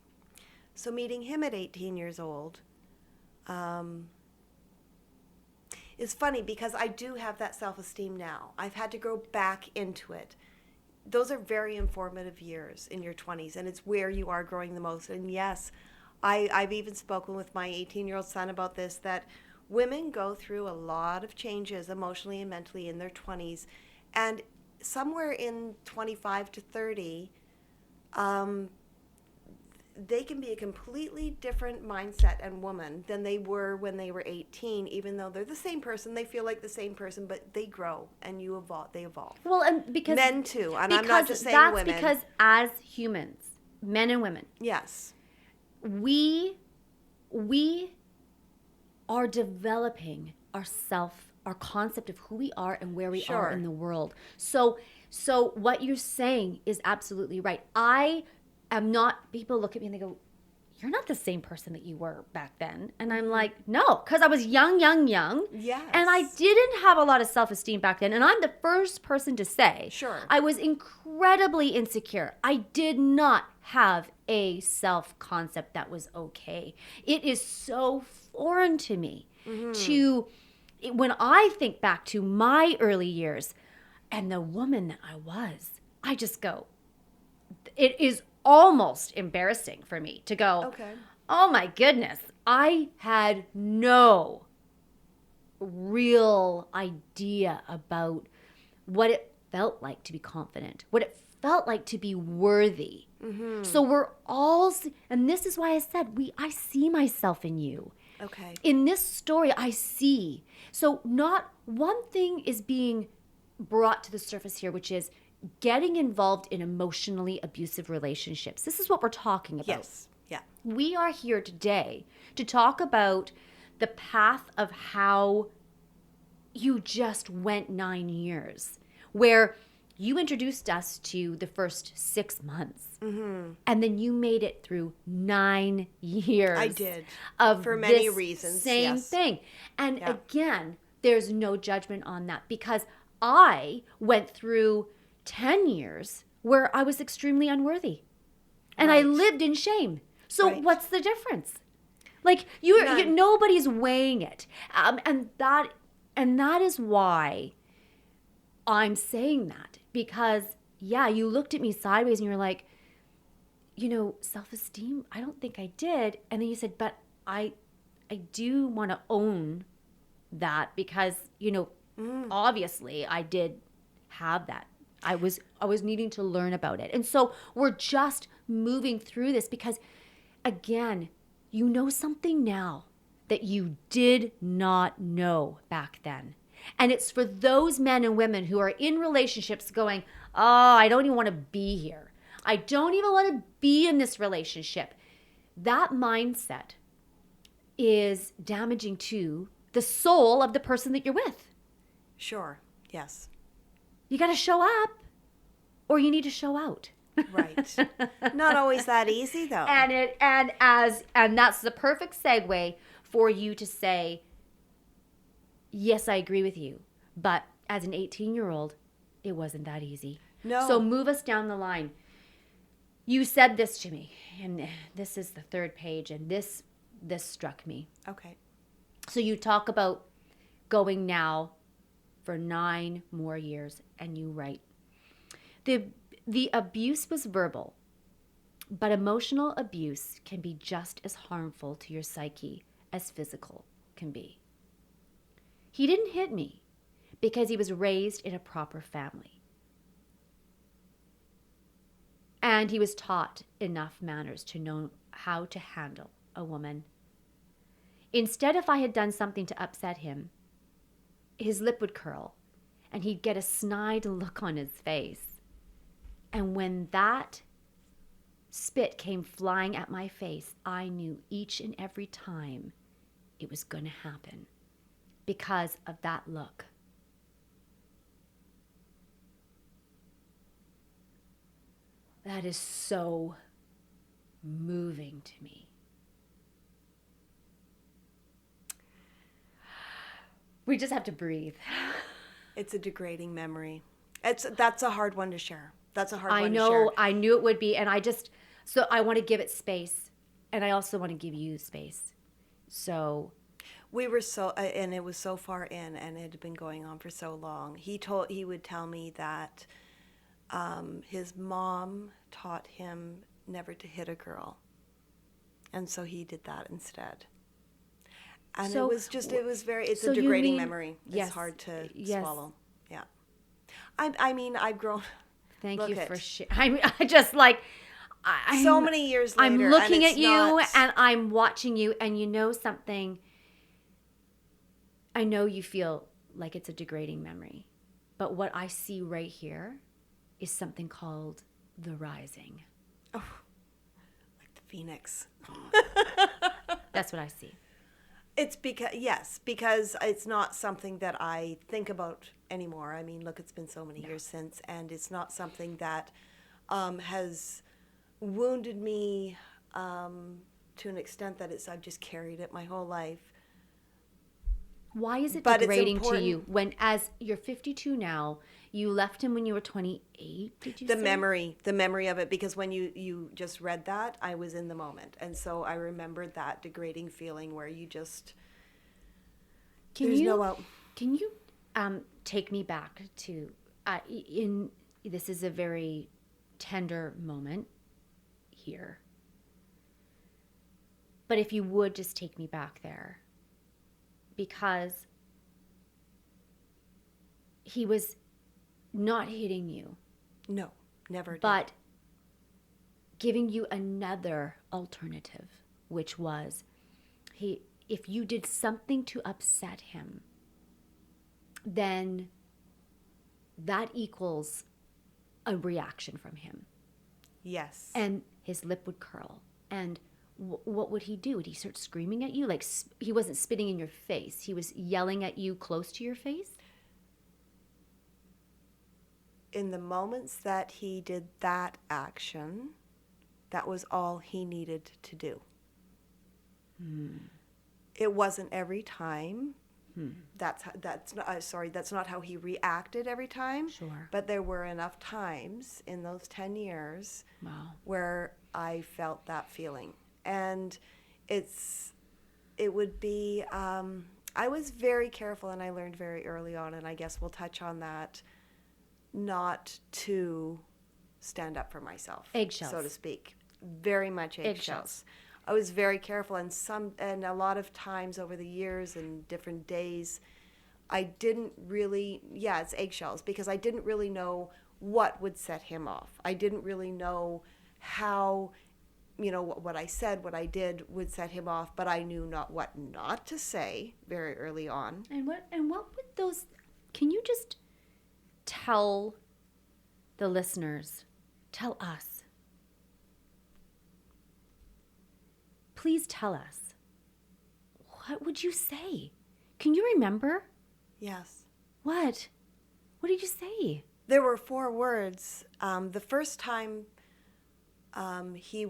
So meeting him at 18 years old is funny because I do have that self-esteem now. I've had to go back into it. Those are very informative years in your 20s, and it's where you are growing the most. And yes, I've even spoken with my 18-year-old son about this, that women go through a lot of changes emotionally and mentally in their 20s. And somewhere in 25 to 30, they can be a completely different mindset and woman than they were when they were 18, even though they're the same person. They feel like the same person, but they grow and they evolve.
Well, and because
men too, and I'm not just saying women.
That's because as humans, men and women,
yes,
we are developing our concept of who we are and where we are in the world. So what you're saying is absolutely right. I am not, people look at me and they go, you're not the same person that you were back then. And I'm like, no, because I was young.
Yes.
And I didn't have a lot of self-esteem back then. And I'm the first person to say, I was incredibly insecure. I did not have a self-concept that was okay. It is so foreign to me when I think back to my early years and the woman that I was, I just go, it is almost embarrassing for me to go, oh my goodness, I had no real idea about what it felt like to be confident, what it felt like to be worthy. So we're all, and this is why I said, I see myself in you.
Okay.
In this story, I see. So not one thing is being brought to the surface here, which is getting involved in emotionally abusive relationships. This is what we're talking about.
Yes. Yeah.
We are here today to talk about the path of how you just went 9 years, where you introduced us to the first 6 months. And then you made it through 9 years.
I did.
For
many reasons.
Same thing. And again, there's no judgment on that, because I went through 10 years where I was extremely unworthy. And I lived in shame. So what's the difference? Like, nobody's weighing it. And that is why I'm saying that. Because, you looked at me sideways and you were like, self-esteem, I don't think I did. And then you said, but I do want to own that because, obviously I did have that I was needing to learn about it. And so we're just moving through this because, again, you know something now that you did not know back then. And it's for those men and women who are in relationships going, oh, I don't even want to be here. I don't even want to be in this relationship. That mindset is damaging to the soul of the person that you're with.
Sure. Yes.
You got to show up or you need to show out.
Right. Not always that easy though.
And that's the perfect segue for you to say, yes, I agree with you. But as an 18-year-old, it wasn't that easy.
No.
So move us down the line. You said this to me, and this is the third page, and this struck me.
Okay.
So you talk about going now for 9 more years, and you write, the abuse was verbal, but emotional abuse can be just as harmful to your psyche as physical can be. He didn't hit me because he was raised in a proper family. And he was taught enough manners to know how to handle a woman. Instead, if I had done something to upset him, his lip would curl and he'd get a snide look on his face. And when that spit came flying at my face, I knew each and every time it was going to happen because of that look. That is so moving to me. We just have to breathe.
It's a degrading memory. That's a hard one to share. That's a hard one to share.
I know, I knew it would be, and so I want to give it space, and I also want to give you space. So
we were and it was so far in, and it had been going on for so long. He would tell me that his mom taught him never to hit a girl, and so he did that instead. And
so,
it's
so
a degrading
mean,
memory.
Yes,
it's hard to
yes.
swallow. Yeah. I mean, I've grown.
Thank you for sharing. I just like,
so many years later.
I'm looking at you and I'm watching you, and you know something. I know you feel like it's a degrading memory, but what I see right here is something called the rising.
Oh, like the phoenix.
That's what I see.
It's because it's not something that I think about anymore. I mean, look, it's been so many years since, and it's not something that has wounded me to an extent that I've just carried it my whole life.
Why is it degrading to you when, as you're 52 now, you left him when you were 28, did you say?
The memory of it, because when you just read that, I was in the moment. And so I remembered that degrading feeling where you just, Can you
take me back to, this is a very tender moment here. But if you would just take me back there. Because he was not hitting you.
No, never did.
But giving you another alternative, which was if you did something to upset him, then that equals a reaction from him.
Yes.
And his lip would curl. And what would he do? Would he start screaming at you? Like, he wasn't spitting in your face. He was yelling at you close to your face?
In the moments that he did that action, that was all he needed to do. It wasn't every time. That's not how he reacted every time.
Sure.
But there were enough times in those 10 years where I felt that feeling. And it would be, I was very careful, and I learned very early on, and I guess we'll touch on that, not to stand up for myself.
Eggshells.
So to speak. Very much eggshells. I was very careful, and a lot of times over the years and different days, I didn't really, it's eggshells, because I didn't really know what would set him off. I didn't really know how, what I said, what I did would set him off, but I knew what not to say very early on.
And what would those, can you just tell the listeners, tell us, please tell us, what would you say? Can you remember?
Yes.
What did you say?
There were 4 words. The first time he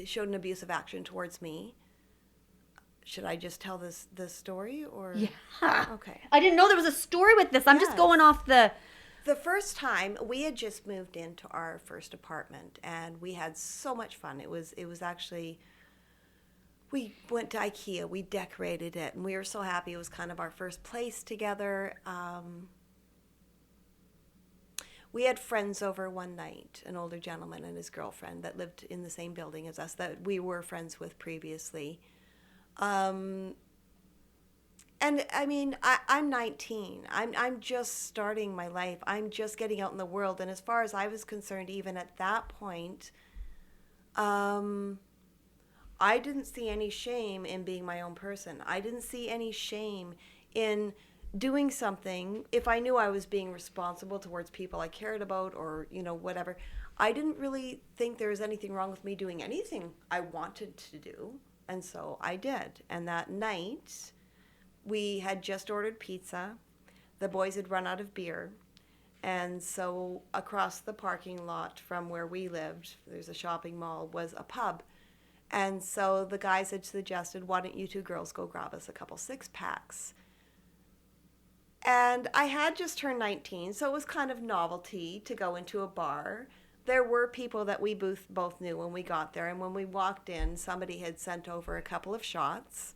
showed an abusive action towards me. Should I just tell this story or?
Yeah.
Okay.
I didn't know there was a story with this. I'm just going off the.
The first time, we had just moved into our first apartment, and we had so much fun. It was actually, we went to IKEA, we decorated it, and we were so happy. It was kind of our first place together. We had friends over one night, an older gentleman and his girlfriend that lived in the same building as us that we were friends with previously. And I mean, I'm 19. I'm just starting my life. I'm just getting out in the world. And as far as I was concerned, even at that point, I didn't see any shame in being my own person. I didn't see any shame in doing something if I knew I was being responsible towards people I cared about or, whatever. I didn't really think there was anything wrong with me doing anything I wanted to do. And so I did. And that night, we had just ordered pizza. The boys had run out of beer. And so across the parking lot from where we lived, there's a shopping mall, was a pub. And so the guys had suggested, why don't you 2 girls go grab us a couple 6-packs? And I had just turned 19, so it was kind of novelty to go into a bar. There were people that we both knew when we got there, and when we walked in, somebody had sent over a couple of shots.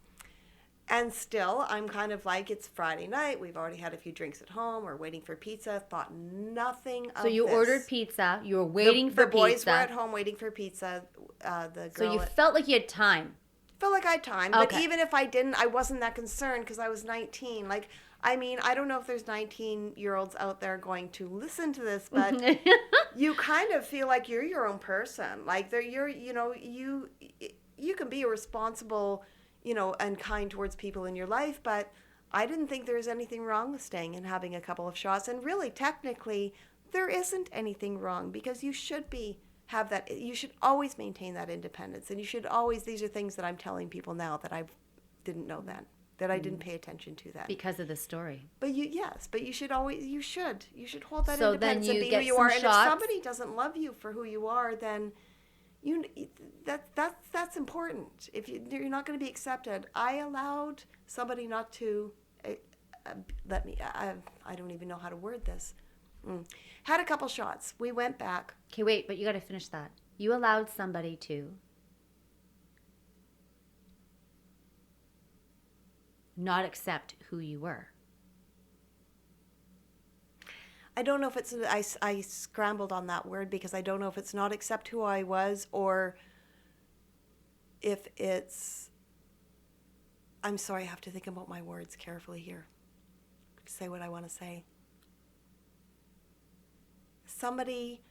And still, I'm kind of like, it's Friday night, we've already had a few drinks at home, we're waiting for pizza, thought nothing of this.
So you ordered pizza, you were waiting for pizza.
The boys were at home waiting for pizza. The girl.
So you felt like you had time.
Felt like I had time,
Okay.
but even if I didn't, I wasn't that concerned because I was 19. Like, I mean, I don't know if there's 19-year-olds out there going to listen to this, but you kind of feel like you're your own person. Like, you can be responsible, and kind towards people in your life, but I didn't think there was anything wrong with staying and having a couple of shots. And really, technically, there isn't anything wrong because you should you should always maintain that independence. And you should always, these are things that I'm telling people now that I didn't know then. That I didn't pay attention to that.
Because of the story.
But you should hold that
so
independence and be who you are. And if somebody doesn't love you for who you are, then that's important. If you're not going to be accepted, I allowed somebody not to let me. I don't even know how to word this. Had a couple shots. We went back.
Okay, wait, but you got to finish that. You allowed somebody to not accept who you were.
I don't know if it's, I scrambled on that word because I don't know if it's not accept who I was or if it's, I'm sorry, I have to think about my words carefully here. Say what I want to say. Somebody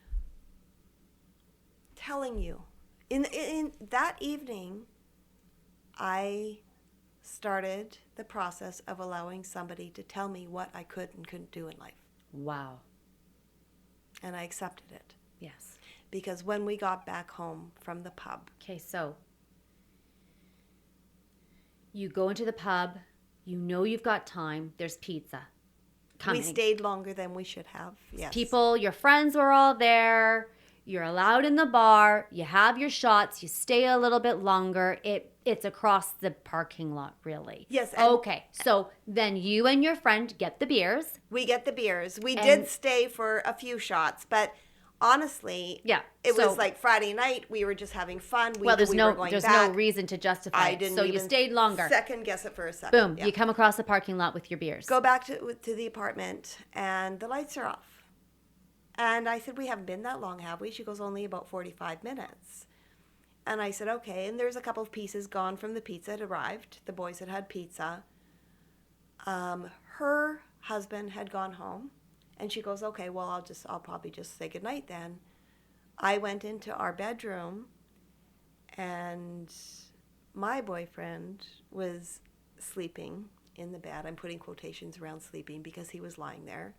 telling you. In that evening, I started the process of allowing somebody to tell me what I could and couldn't do in life.
Wow.
And I accepted it.
Yes.
Because when we got back home from the pub.
Okay, so you go into the pub, you've got time, there's pizza coming.
We stayed longer than we should have, yes.
People, your friends were all there, you're allowed in the bar, you have your shots, you stay a little bit longer, it's across the parking lot, really.
Yes.
Okay, so then you and your friend get the beers.
We get the beers. We did stay for a few shots, but honestly, it was like Friday night. We were just having fun.
There's no reason to justify it. So you stayed longer.
Second guess it for a second.
Boom, you come across the parking lot with your beers.
Go back to the apartment, and the lights are off. And I said, we haven't been that long, have we? She goes, only about 45 minutes. And I said, okay. And there's a couple of pieces gone from the pizza. It arrived. The boys had pizza. Her husband had gone home, And she goes, okay, well, I'll probably just say goodnight then. I went into our bedroom, and my boyfriend was sleeping in the bed. I'm putting quotations around sleeping because he was lying there.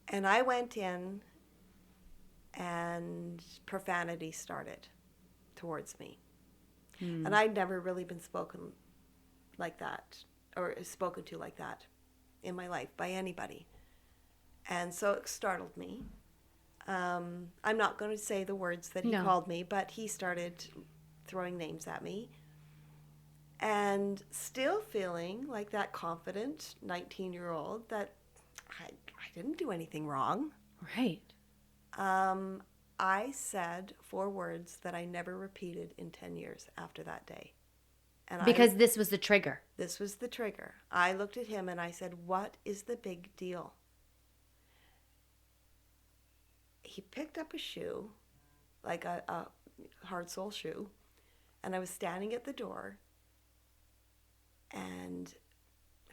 And I went in, and profanity started towards me. And I'd never really been spoken like that, or spoken to like that in my life by anybody. And so it startled me. I'm not going to say the words that he called me, but he started throwing names at me. And still feeling like that confident 19-year-old that I didn't do anything wrong.
Right.
I said 4 words that I never repeated in 10 years after that day. And
Because this was the trigger.
This was the trigger. I looked at him and I said, what is the big deal? He picked up a shoe, like a hard sole shoe, and I was standing at the door and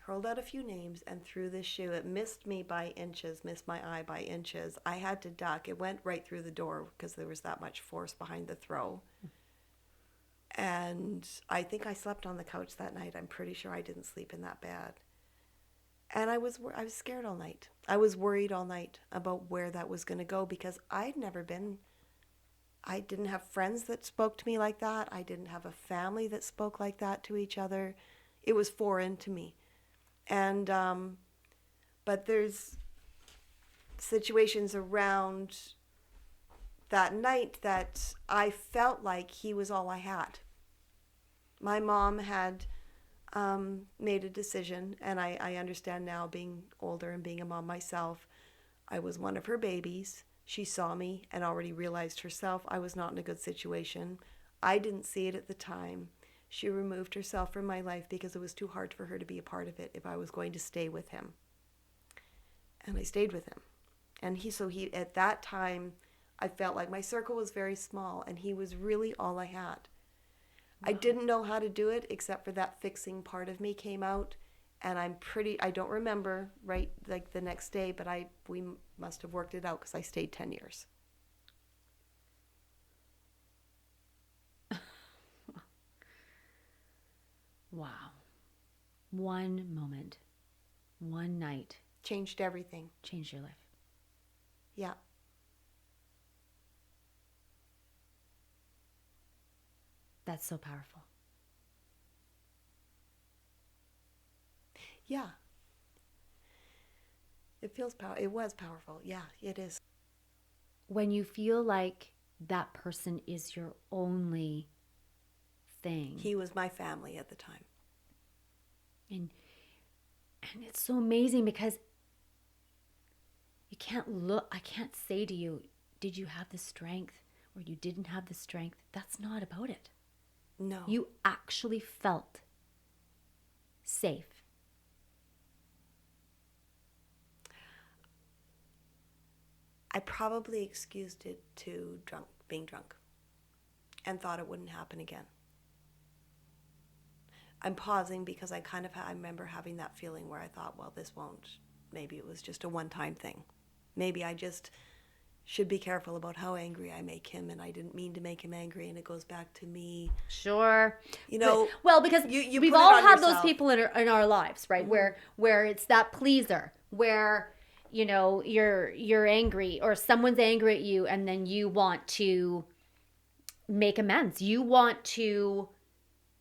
hurled out a few names and threw this shoe. It missed me by inches, missed my eye by inches. I had to duck. It went right through the door because there was that much force behind the throw. And I think I slept on the couch that night. I'm pretty sure I didn't sleep in that bed. And I was scared all night. I was worried all night about where that was going to go because I didn't have friends that spoke to me like that. I didn't have a family that spoke like that to each other. It was foreign to me. And, but there's situations around that night that I felt like he was all I had. My mom had made a decision, and I understand now, being older and being a mom myself, I was one of her babies. She saw me and already realized herself I was not in a good situation. I didn't see it at the time. She removed herself from my life because it was too hard for her to be a part of it if I was going to stay with him. And I stayed with him. And he at that time, I felt like my circle was very small, and he was really all I had. Wow. I didn't know how to do it except for that fixing part of me came out, and I don't remember right like the next day, but we must have worked it out because I stayed 10 years.
Wow. One moment, one night.
Changed everything.
Changed your life.
Yeah.
That's so powerful.
Yeah. It feels It was powerful. Yeah, it is.
When you feel like that person is your only thing.
He was my family at the time.
And it's so amazing because I can't say to you, did you have the strength or you didn't have the strength? That's not about it.
No.
You actually felt safe.
I probably excused it to being drunk and thought it wouldn't happen again. I'm pausing because I remember having that feeling where I thought, well, this won't. Maybe it was just a one-time thing. Maybe I just should be careful about how angry I make him, and I didn't mean to make him angry, and it goes back to me.
Sure. Because
you
we've all had those people in our lives, right? Mm-hmm. Where it's that pleaser, where you're angry or someone's angry at you, and then you want to make amends. You want to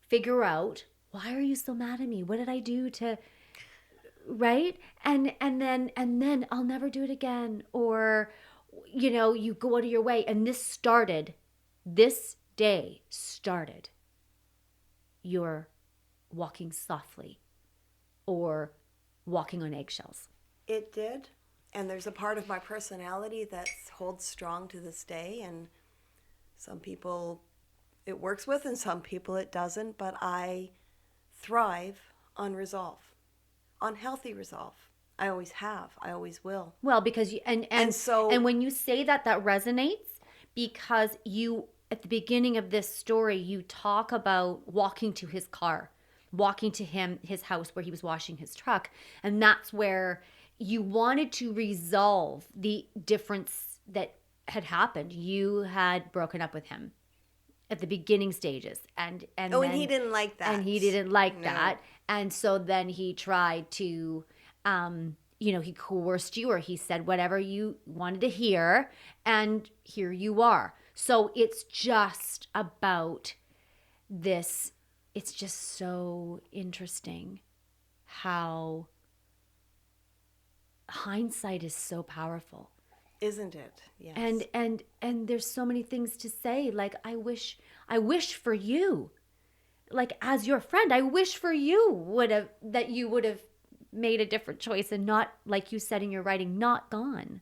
figure out, why are you so mad at me? What did I do to, right? And then I'll never do it again. Or, you go out of your way. And this day started your walking softly or walking on eggshells.
It did. And there's a part of my personality that holds strong to this day. And some people it works with and some people it doesn't. But I thrive on resolve, on healthy resolve. I always have. I always will.
Well, because and when you say that resonates, because you, at the beginning of this story, you talk about walking to his car, walking to his house where he was washing his truck. And that's where, you wanted to resolve the difference that had happened. You had broken up with him at the beginning stages, and
Oh,
then,
and he didn't like that.
and he didn't like
No.
that, and so then he tried to, he coerced you, or he said whatever you wanted to hear, and here you are. So it's just about this. It's just so interesting how hindsight is so powerful.
Isn't it? Yes.
And there's so many things to say. Like, I wish for you, like, as your friend, I wish for you that you would have made a different choice and not, like you said in your writing, not gone.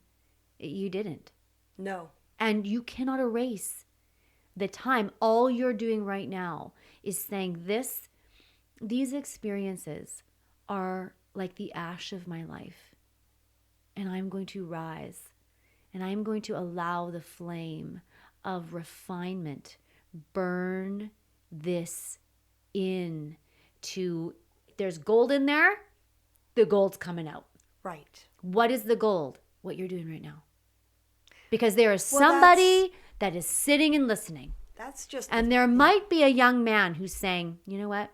You didn't.
No.
And you cannot erase the time. All you're doing right now is saying these experiences are like the ash of my life, and I'm going to rise. And I'm going to allow the flame of refinement burn this in to, there's gold in there, the gold's coming out.
Right.
What is the gold? What you're doing right now. Because there is somebody that is sitting and listening.
That's just...
And there might be a young man who's saying, you know what?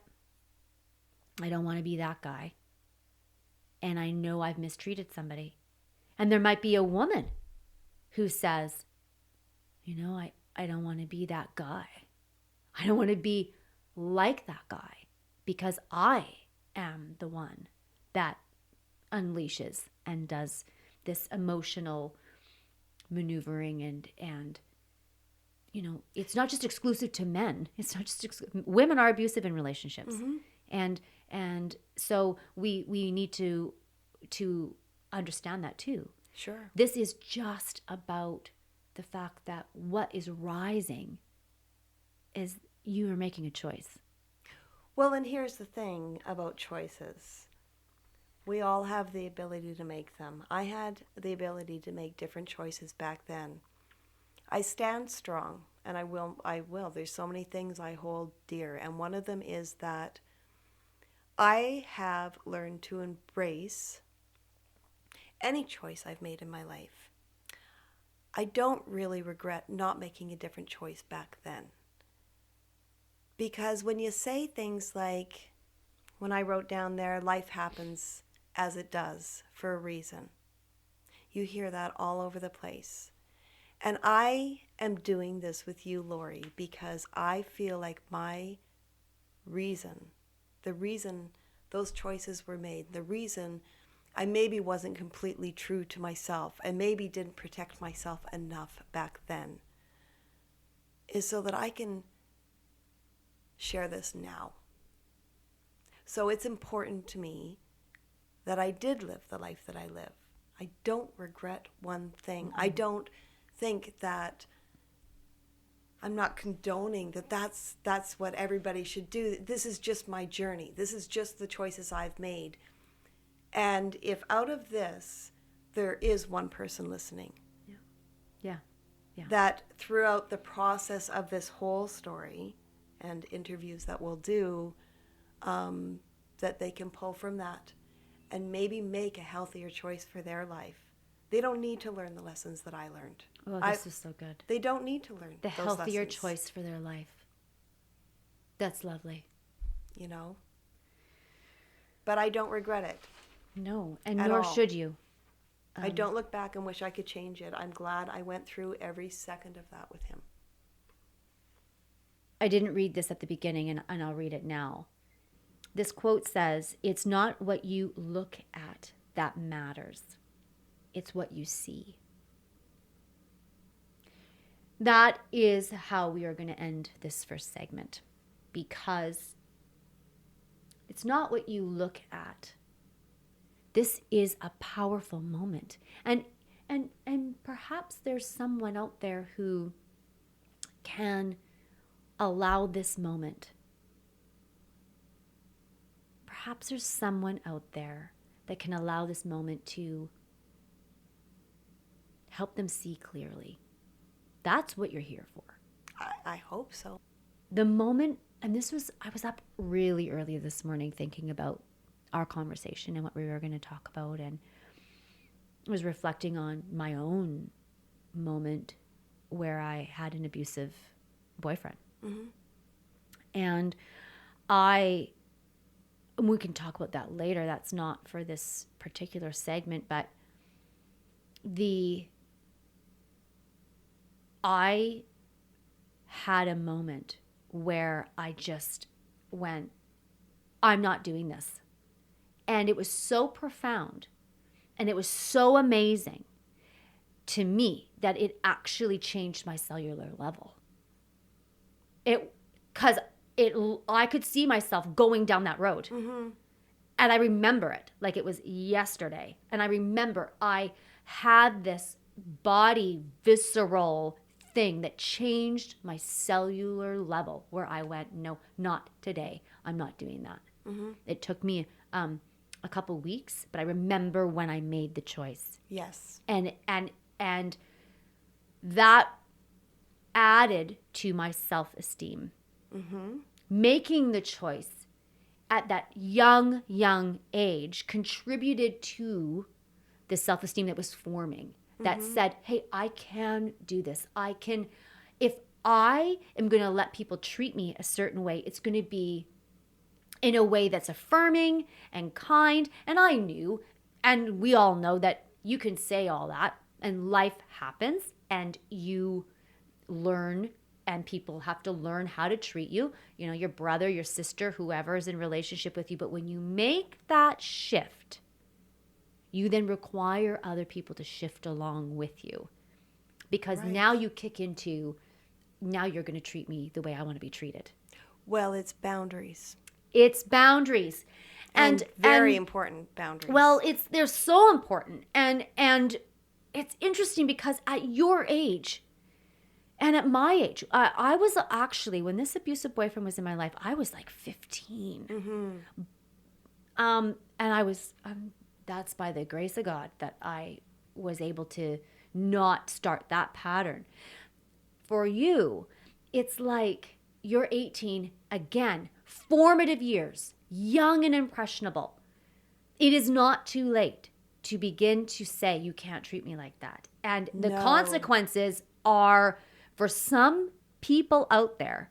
I don't want to be that guy. And I know I've mistreated somebody. And there might be a woman who says, I don't want to be that guy. I don't want to be like that guy, because I am the one that unleashes and does this emotional maneuvering, and it's not just exclusive to men. It's not just women are abusive in relationships. Mm-hmm. And so we need to understand that too.
Sure.
This is just about the fact that what is rising is you are making a choice.
Well, and here's the thing about choices. We all have the ability to make them. I had the ability to make different choices back then. I stand strong, and I will. There's so many things I hold dear, and one of them is that I have learned to embrace any choice I've made in my life. I don't really regret not making a different choice back then. Because when you say things like, when I wrote down there, life happens as it does for a reason, you hear that all over the place. And I am doing this with you, Lori, because I feel like my reason, the reason those choices were made, the reason I maybe wasn't completely true to myself and maybe didn't protect myself enough back then, is so that I can share this now. So it's important to me that I did live the life that I live. I don't regret one thing. I don't think that, I'm not condoning that that's what everybody should do. This is just my journey. This is just the choices I've made. And if out of this, there is one person listening.
Yeah.
That throughout the process of this whole story and interviews that we'll do, that they can pull from that and maybe make a healthier choice for their life. They don't need to learn the lessons that I learned.
Oh, this is so good.
They don't need to learn
the
those
healthier
lessons.
choice for their life. That's lovely.
But I don't regret it.
No, and nor should you.
I don't look back and wish I could change it. I'm glad I went through every second of that with him.
I didn't read this at the beginning, and I'll read it now. This quote says, "It's not what you look at that matters. It's what you see." That is how we are going to end this first segment, because it's not what you look at. This is a powerful moment. And perhaps there's someone out there who can allow this moment. Perhaps there's someone out there that can allow this moment to help them see clearly. That's what you're here for.
I hope so.
The moment, and I was up really early this morning thinking about our conversation and what we were going to talk about. was reflecting on my own moment where I had an abusive boyfriend.
Mm-hmm.
And we can talk about that later. That's not for this particular segment, but I had a moment where I just went, I'm not doing this. And it was so profound and it was so amazing to me that it actually changed my cellular level. I could see myself going down that road.
Mm-hmm.
And I remember it like it was yesterday. And I remember I had this body visceral thing that changed my cellular level where I went, no, not today. I'm not doing that.
Mm-hmm.
It took me a couple weeks, but I remember when I made the choice.
Yes.
And that added to my self-esteem.
Mm-hmm.
Making the choice at that young age contributed to the self-esteem that was forming, that said, hey, I can do this. If I am going to let people treat me a certain way, it's going to be in a way that's affirming and kind. And I knew, and we all know that you can say all that and life happens and you learn and people have to learn how to treat you, your brother, your sister, whoever is in relationship with you. But when you make that shift, you then require other people to shift along with you. Because now you kick into, now you're going to treat me the way I want to be treated.
Well, it's boundaries.
It's boundaries.
And very important boundaries.
Well, they're so important. And it's interesting because at your age, and at my age, I was actually, when this abusive boyfriend was in my life, I was like 15.
Mm-hmm.
And I was, that's by the grace of God that I was able to not start that pattern. For you, it's like you're 18, again, formative years, young and impressionable. It is not too late to begin to say, you can't treat me like that. And the consequences are, for some people out there,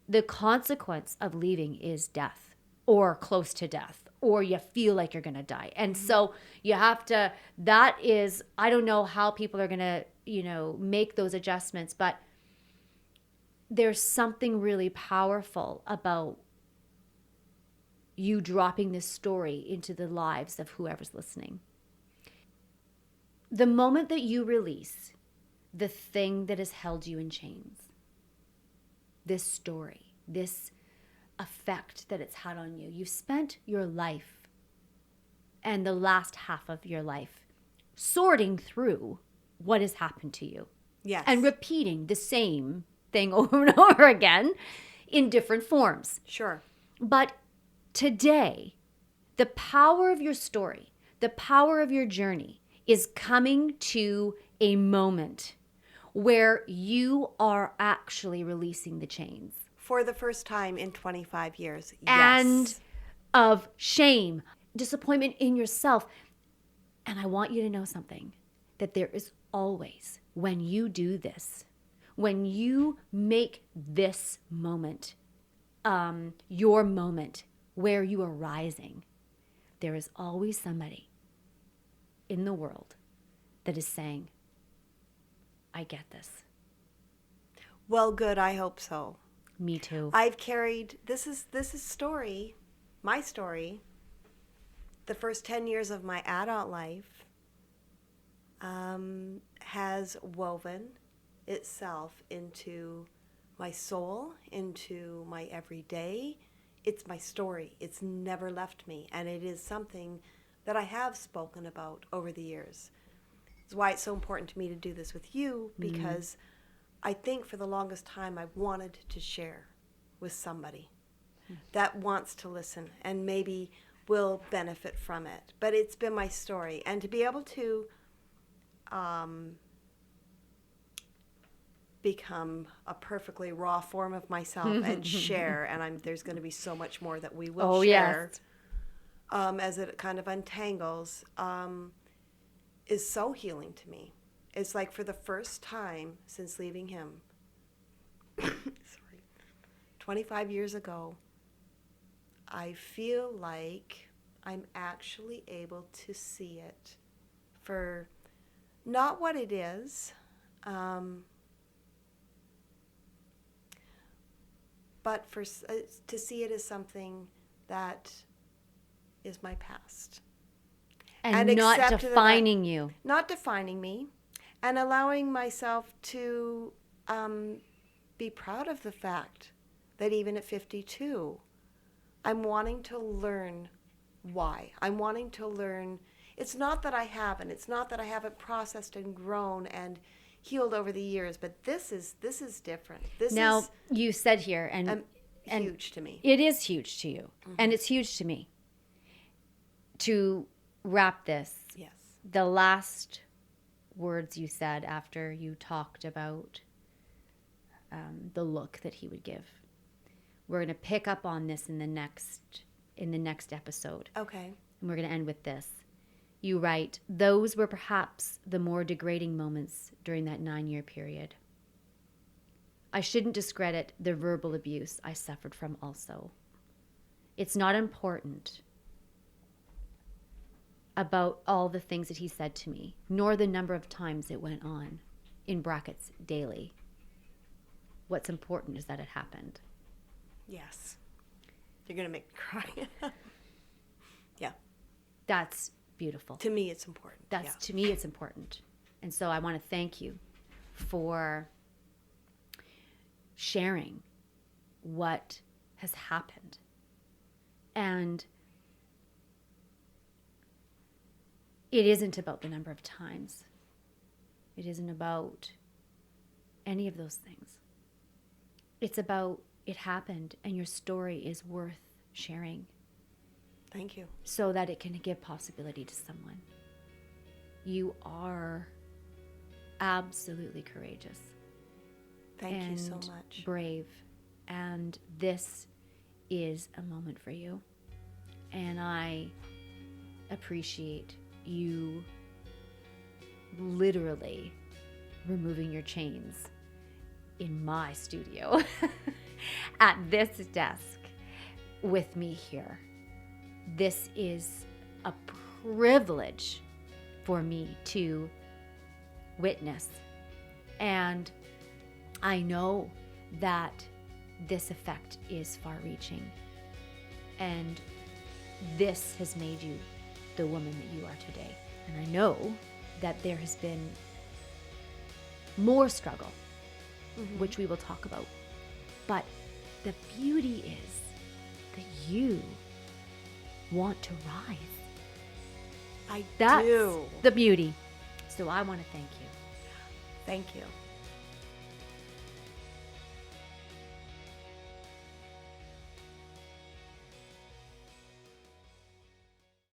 the consequence of leaving is death or close to death, or you feel like you're going to die. And so you have to, that is, I don't know how people are going to, make those adjustments, but there's something really powerful about you dropping this story into the lives of whoever's listening. The moment that you release the thing that has held you in chains, this story, this effect that it's had on you. You've spent your life and the last half of your life sorting through what has happened to you.
Yes.
And repeating the same thing over and over again in different forms.
Sure.
But today, the power of your story, the power of your journey is coming to a moment where you are actually releasing the chains.
For the first time in 25 years,
And
yes.
of shame, disappointment in yourself. And I want you to know something, that there is always, when you do this, when you make this moment your moment where you are rising, there is always somebody in the world that is saying, I get this.
Well, good. I hope so.
Me too.
I've carried, this is story, my story, the first 10 years of my adult life has woven itself into my soul, into my everyday. It's my story. It's never left me. And it is something that I have spoken about over the years. It's why it's so important to me to do this with you, because I think for the longest time I wanted to share with somebody that wants to listen and maybe will benefit from it. But it's been my story. And to be able to become a perfectly raw form of myself and share, and there's going to be so much more that we will share.
Yes.
As it kind of untangles, is so healing to me. It's like for the first time since leaving him, sorry, 25 years ago, I feel like I'm actually able to see it for not what it is, but to see it as something that is my past.
And not
accept
defining you.
Not defining me, and allowing myself to be proud of the fact that even at 52, I'm wanting to learn why. I'm wanting to learn. It's not that I haven't. It's not that I haven't processed and grown and healed over the years, but this is different.
Now, you said here, and
huge to me.
It is huge to you, and it's huge to me. To wrap this,
yes,
the last words you said after you talked about the look that he would give. We're going to pick up on this in the next episode.
Okay.
And we're going to end with this. You write, those were perhaps the more degrading moments during that 9-year period. I shouldn't discredit the verbal abuse I suffered from also. It's not important about all the things that he said to me, nor the number of times it went on, in brackets, daily. What's important is that it happened.
Yes. You're going to make me cry. Yeah.
That's beautiful.
To me, it's important.
To me, it's important. And so I want to thank you for sharing what has happened. And it isn't about the number of times. It isn't about any of those things. It's about it happened, and your story is worth sharing.
Thank you.
So that it can give possibility to someone. You are absolutely courageous.
Thank you so much.
Brave. And this is a moment for you. And I appreciate you literally removing your chains in my studio at this desk with me here. This is a privilege for me to witness. And I know that this effect is far-reaching. And this has made you the woman that you are today. And I know that there has been more struggle, which we will talk about. But the beauty is that you want to rise.
That's
the beauty. So I want to thank you.
Thank you.